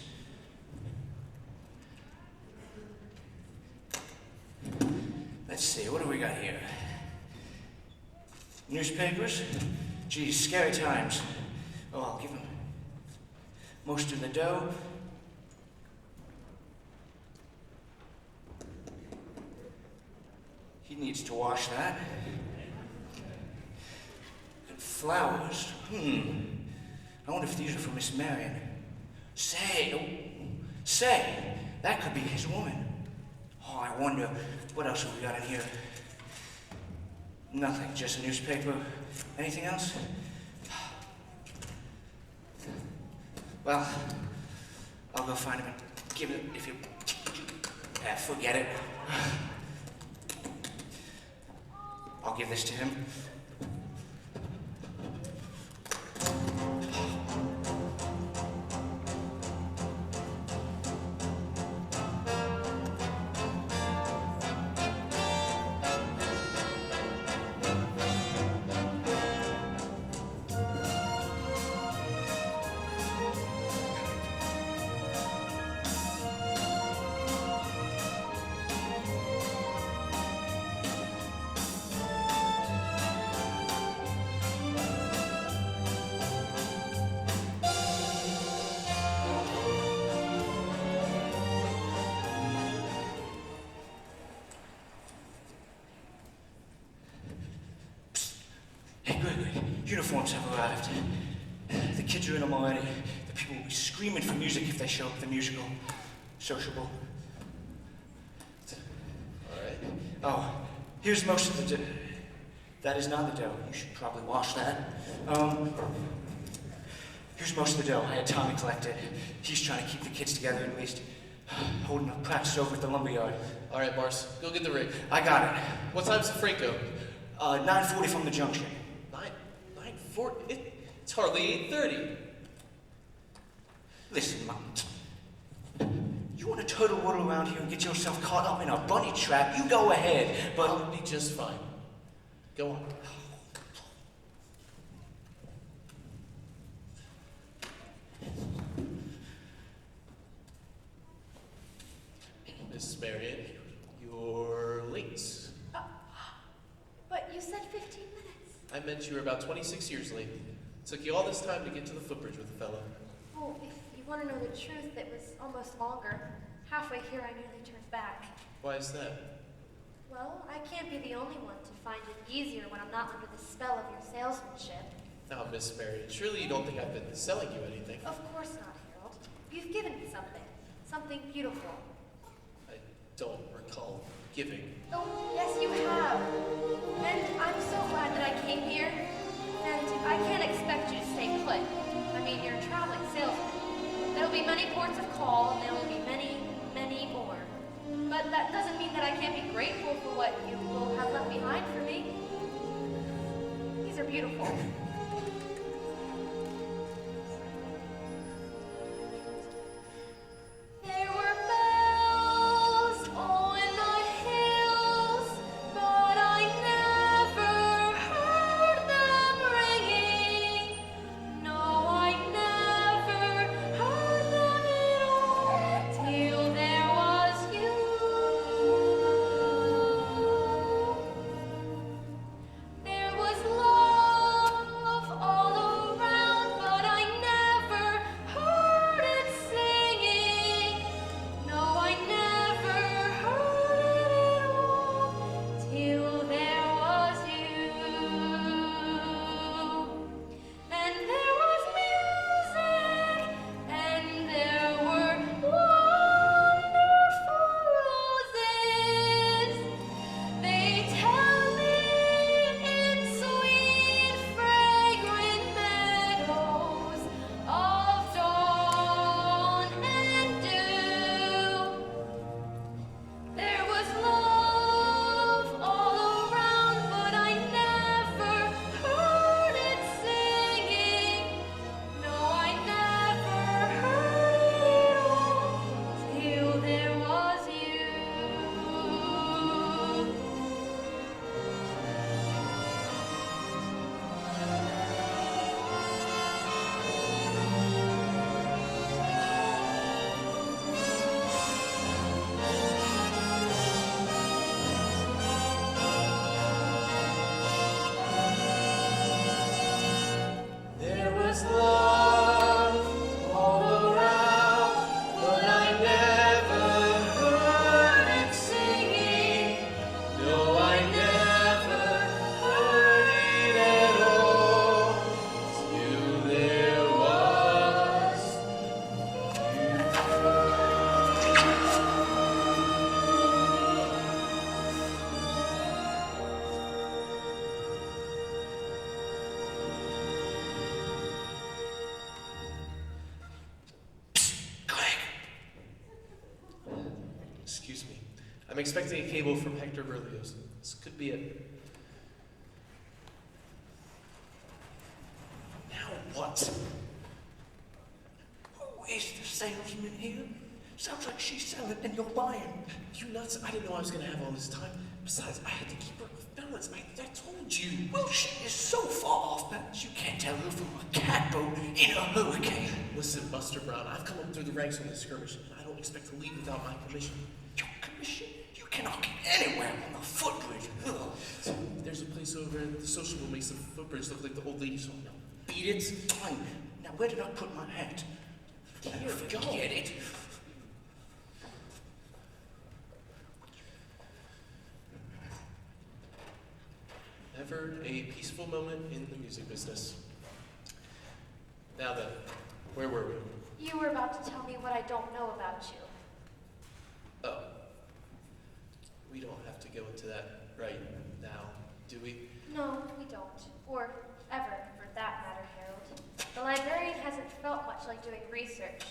Speaker 13: Let's see, what do we got here? Newspapers? Geez, scary times. Oh, I'll give him most of the dough. He needs to wash that. And flowers. I wonder if these are for Miss Marian. Say, that could be his woman. Oh, I wonder, what else have we got in here? Nothing, just a newspaper. Anything else? Well, I'll go find him and give it, if you... forget it. I'll give this to him. Uniforms have arrived. The kids are in them already. The people will be screaming for music if they show up at the musical. Sociable.
Speaker 7: Alright.
Speaker 13: Oh, here's most of the dough. That is not the dough. You should probably wash that. Here's most of the dough. I had Tommy collect it. He's trying to keep the kids together at least. Holding up practice over at the lumberyard.
Speaker 7: Alright, Mars, go get the rig.
Speaker 13: I got it.
Speaker 7: What time's the freight go?
Speaker 13: 9:40 from the junction.
Speaker 7: 9:40? It's hardly 8:30.
Speaker 13: Listen, Mom. You want to turtle waddle around here and get yourself caught up in a bunny trap, you go ahead, but...
Speaker 7: I'll be just fine. Go on. Miss Marian, you're late.
Speaker 6: But you said 15 minutes.
Speaker 7: I meant you were about 26 years late. It took you all this time to get to the Footbridge with the fellow.
Speaker 6: Oh, if you want to know the truth, it was almost longer. Halfway here, I nearly turned back.
Speaker 7: Why is that?
Speaker 6: Well, I can't be the only one to find it easier when I'm not under the spell of your salesmanship.
Speaker 7: Now, Miss Marian, surely you don't think I've been selling you anything?
Speaker 6: Of course not, Harold. You've given me something. Something beautiful.
Speaker 7: I don't recall giving.
Speaker 6: Oh, yes, you have. And I'm so glad that I came here. And I can't expect you to stay put. I mean, you're a traveling salesman. There'll be many ports of call, and there will be many, many more. But that doesn't mean that I can't be grateful for what you will have left behind for me. These are beautiful. There were bells on the hills, but I never heard them ringing. No, I never heard them at all till there was you. There was love all around, but I never heard it singing. No, I never heard it at all till there was you. And there was music, and there were wonderful roses. They tell me in sweet, fragrant meadows of dawn and dew. There was love all around, but I never heard it singing. No, I never heard it at all till there was you. There was love all around, but I never heard it singing. No, I never heard it at all till there was
Speaker 7: Excuse me. I'm expecting a cable from Hector Berlioz. This could be it. Now what?
Speaker 13: Who is the salesman here? Sounds like she's selling and you're buying.
Speaker 7: You nuts? I didn't know I was gonna have all this time. Besides, I had to keep her with balance. I told you.
Speaker 13: Well, she is so far off balance you can't tell her from a catboat in a hurricane.
Speaker 7: Listen, Buster Brown, I've come up through the ranks on this skirmish, and I don't expect to leave without my permission.
Speaker 13: Your commission? You cannot get anywhere on the Footbridge. Ugh.
Speaker 7: There's a place over at the sociable makes the Footbridge look like the old ladies' home. Now, beat it.
Speaker 13: Fine. Now, where did I put my hat?
Speaker 7: Here, go.
Speaker 13: Get it.
Speaker 7: Never a peaceful moment in the music business. Now then, where were we?
Speaker 6: You were about to tell me what I don't know about you.
Speaker 7: Oh. We don't have to go into that right now, do we?
Speaker 6: No, we don't. Or ever, for that matter, Harold. The librarian hasn't felt much like doing research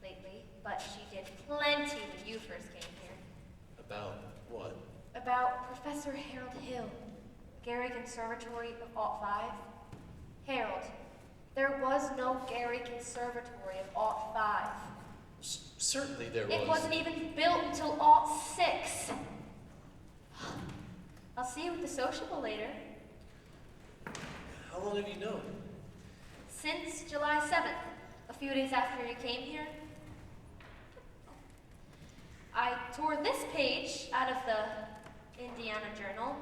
Speaker 6: lately, but she did plenty when you first came here.
Speaker 7: About what?
Speaker 6: About Professor Harold Hill, Gary Conservatory of Alt 5. Harold, there was no Gary Conservatory of Alt 5.
Speaker 7: Certainly there was.
Speaker 6: It wasn't even built until Alt 6. I'll see you at the sociable later.
Speaker 7: How long have you known?
Speaker 6: Since July 7th, a few days after you came here. I tore this page out of the Indiana Journal,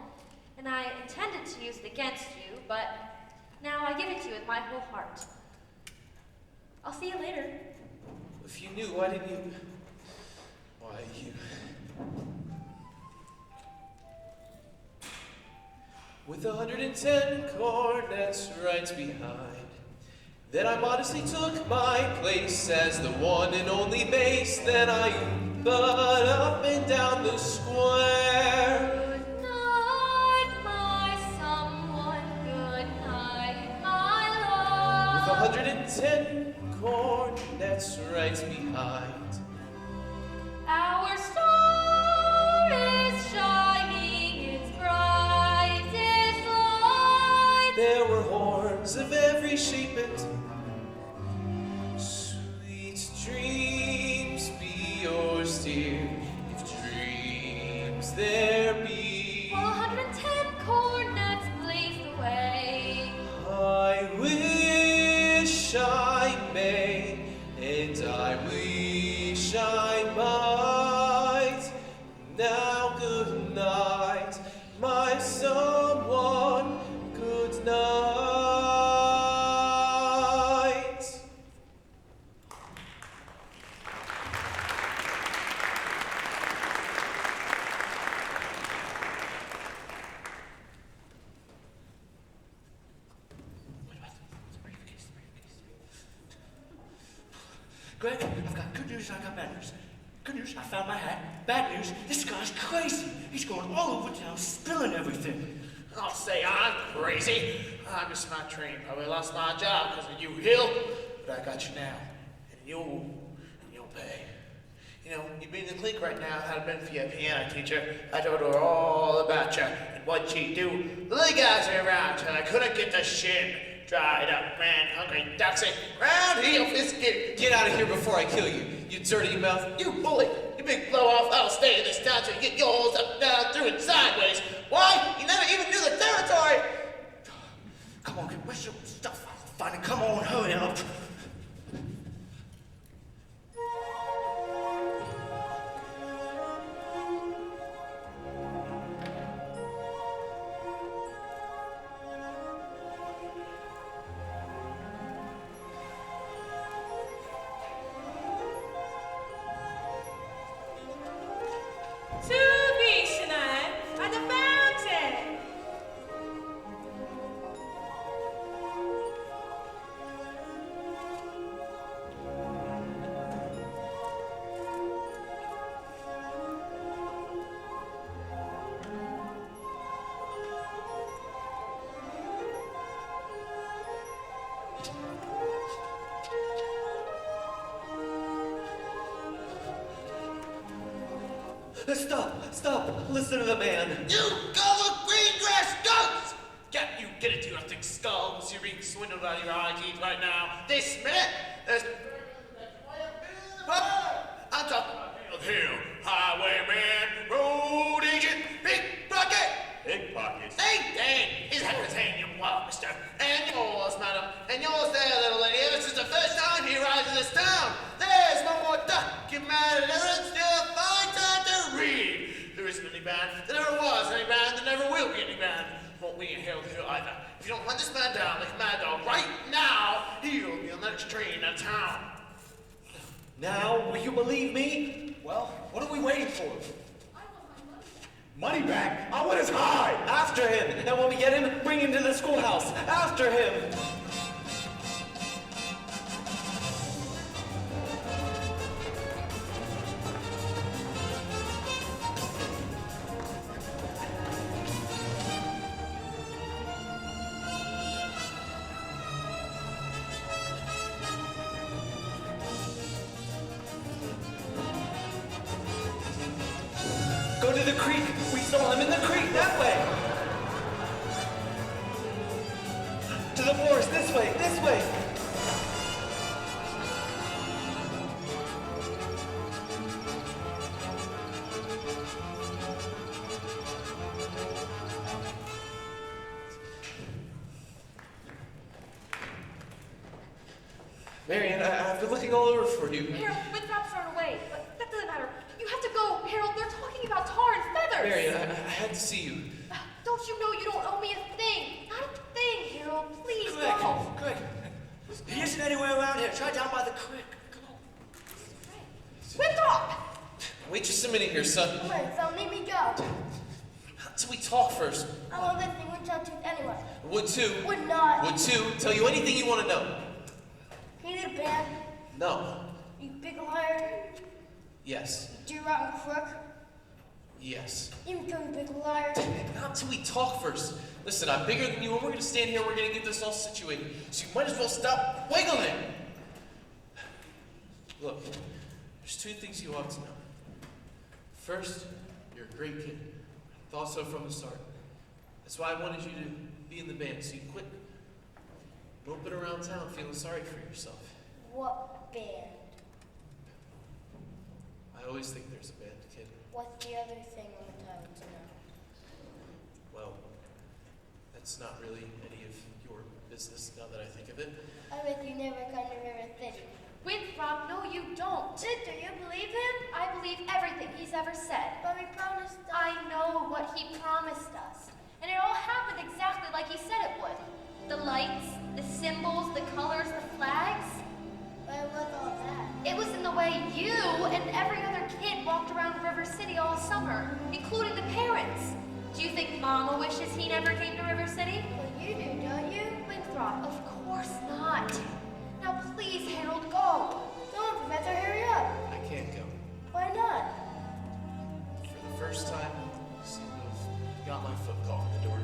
Speaker 6: and I intended to use it against you, but now I give it to you with my whole heart. I'll see you later.
Speaker 7: If you knew, why didn't you... Why, you... With 110 cornets right behind, then I modestly took my place as the one and only bass. Then I but up and down the square.
Speaker 6: Good night, my someone. Good night, my love.
Speaker 7: With 110 cornets right behind.
Speaker 6: Our star is shining its brightest light.
Speaker 7: There were horns of every shape and sweet dreams be yours, dear, if dreams there be.
Speaker 6: While 110 cornets blazed away,
Speaker 7: I wish I may, and I wish I might. Now good night, my someone, good night.
Speaker 13: Greg, I've got good news and I got bad news. Good news, I found my hat. Bad news, this guy's crazy. He's going all over town, spilling everything.
Speaker 1: I'll say I'm crazy. I missed my train. Probably lost my job because of you, Hill. But I got you now. And you'll pay. You know, you'd be in the clique right now. Had it been for your piano teacher, I told her all about you and what she'd do. The little guys are around till I couldn't get the shin. Dried up, man, hungry, ducksy, round heel, biscuit.
Speaker 7: Get out of here before I kill you, you dirty mouth.
Speaker 1: You bully, you big blow off. I'll stay in this town till you get yours up, down, through, and sideways. Why? You never even knew the territory.
Speaker 13: Come on, get where's your stuff? I'll find it. Come on, hurry up.
Speaker 9: To be tonight at the fountain.
Speaker 12: Stop, listen to the man.
Speaker 1: You gullible green grass goats! Get it to your thick skulls. You're being swindled out of your eye teeth right now. This minute, there's... I'm talking about Hill, highwayman, road agent, pickpocket.
Speaker 11: Pickpockets.
Speaker 1: Dang, his hat is hanging you up, mister. And yours, madam. And yours there, little lady. This is the first time he arrives in this town. There's no more documented evidence. Still a fine time to read. There isn't any band. There never was any band. There never will be any band. Won't be in Hill either. If you don't hunt this man down like a mad dog right now, he'll be on the next train out of town.
Speaker 13: Now, will you believe me? Well, what are we waiting for? Money back? I want his hide!
Speaker 12: After him! And when we get him, bring him to the schoolhouse! After him! Go to the creek! We saw him in the creek, that way! To the forest, this way, this way!
Speaker 7: Marian, I've been looking all over for you.
Speaker 15: Harold, Winthrop's run away, but that doesn't matter. You have to go, Harold. They're talking about tar and feathers.
Speaker 7: Marian, I had to see you.
Speaker 15: Don't you know you don't owe me a thing? Not a thing, Harold. Please
Speaker 13: Quick,
Speaker 15: go.
Speaker 13: quick. He isn't anywhere around here. Try down by the creek. Come on.
Speaker 15: Winthrop!
Speaker 7: Wait just a minute here, son.
Speaker 10: Come on, so let me go.
Speaker 7: Till we talk first.
Speaker 10: I won't listen. We're talking to anyway.
Speaker 7: Would too.
Speaker 10: Would not.
Speaker 7: Would too. Tell you anything you want to know.
Speaker 10: You need a band.
Speaker 7: No.
Speaker 10: You big liar.
Speaker 7: Yes.
Speaker 10: You do rotten crook.
Speaker 7: Yes.
Speaker 10: You become a big liar.
Speaker 7: Not till we talk first. Listen, I'm bigger than you, and we're gonna stand here, we're gonna get this all situated. So you might as well stop wiggling. Look, there's two things you ought to know. First, you're a great kid. I thought so from the start. That's why I wanted you to be in the band, so you quit moping around town feeling sorry for yourself.
Speaker 10: What band?
Speaker 7: I always think there's a band, kid.
Speaker 10: What's the other thing I'm entitled to know?
Speaker 7: Well, that's not really any of your business now that I think of it.
Speaker 10: I bet you never come to River City.
Speaker 6: Winthrop, no you don't.
Speaker 10: Sister, you believe him?
Speaker 6: I believe everything he's ever said.
Speaker 10: But we promised us.
Speaker 6: I know what he promised us. And it all happened exactly like he said it would. The lights, the symbols, the colors, the flags.
Speaker 10: But what's all that?
Speaker 6: It was in the way you and every other kid walked around River City all summer, including the parents. Do you think Mama wishes he never came to River City?
Speaker 10: Well, you do, don't you?
Speaker 6: Winthrop, of course not. Now please, Harold, go.
Speaker 10: Come on, Professor, hurry up.
Speaker 7: I can't go.
Speaker 10: Why not?
Speaker 7: For the first time, I seem to have got my foot caught in the door.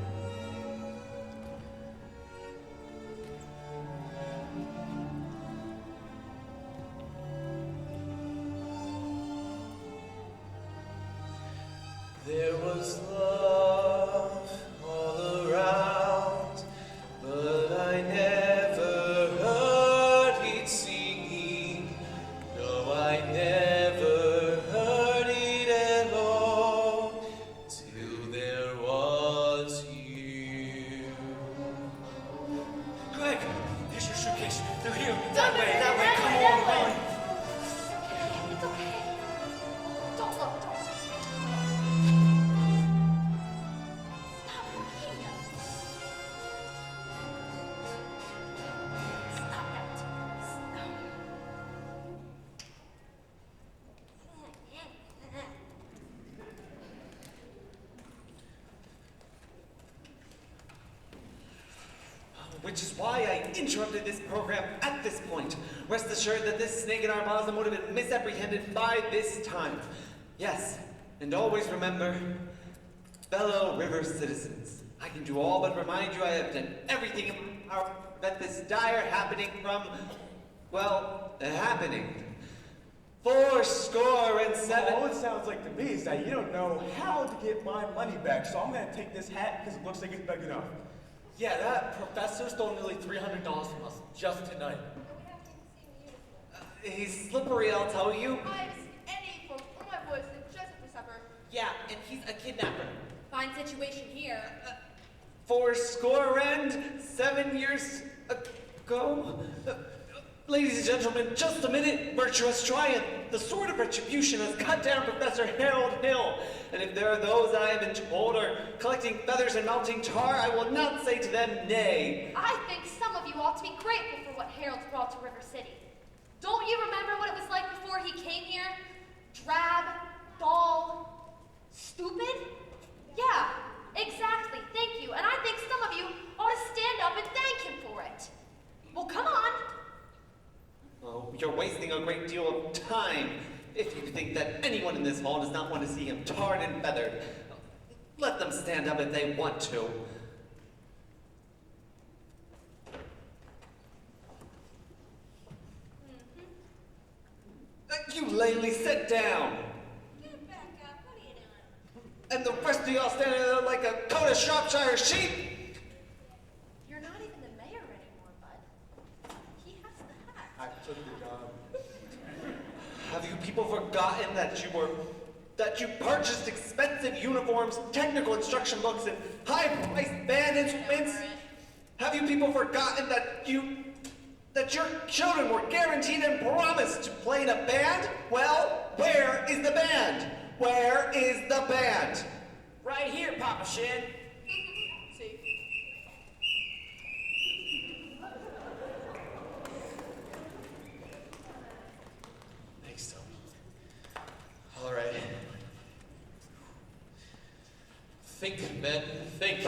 Speaker 7: There was love all around, but I never heard it singing. No, I never heard it at all, till there was you.
Speaker 13: Greg, here's your suitcase. They're here. That way. Come on, run.
Speaker 6: It's okay. Don't look, don't look. Stop looking. Stop that. Stop.
Speaker 12: Which is why I interrupted this program at this point. Rest assured that this snake in our bosom would have been misapprehended by this time. Yes, and always remember, fellow river citizens, I can do all but remind you I have done everything in my power to prevent this dire happening from, well, happening. 77.
Speaker 11: All it sounds like to me is that you don't know how to get my money back, so I'm gonna take this hat because it looks like it's big enough.
Speaker 13: Yeah, that professor stole nearly $300 from us just tonight.
Speaker 12: He's slippery, I'll tell you.
Speaker 15: I've seen any folks. Oh my voice, it's just for supper.
Speaker 16: Yeah, and he's a kidnapper.
Speaker 15: Fine situation here.
Speaker 12: 7 years ago. Ladies and gentlemen, just a minute. Virtuous triumph. The sword of retribution has cut down Professor Harold Hill. And if there are those I have been told are collecting feathers and melting tar, I will not say to them nay.
Speaker 6: I think some of you ought to be grateful for what Harold's brought to River City. Don't you remember what it was like before he came here? Drab, dull, stupid?
Speaker 12: wasting a great deal of time if you think that anyone in this hall does not want to see him tarred and feathered. Let them stand up if they want to. You lately sit down.
Speaker 15: Get back up. What are you doing?
Speaker 12: And the rest of y'all standing there like a coat of Shropshire sheep.
Speaker 6: You're not even the mayor anymore, bud. He has the hat.
Speaker 11: I took the job.
Speaker 12: Have you people forgotten that you purchased expensive uniforms, technical instruction books, and high-priced band instruments? Have you people forgotten that your children were guaranteed and promised to play in a band? Well, where is the band? Where is the band?
Speaker 16: Right here, Papa Shin.
Speaker 15: See?
Speaker 7: Thanks, Tony. All right. Think, men, think.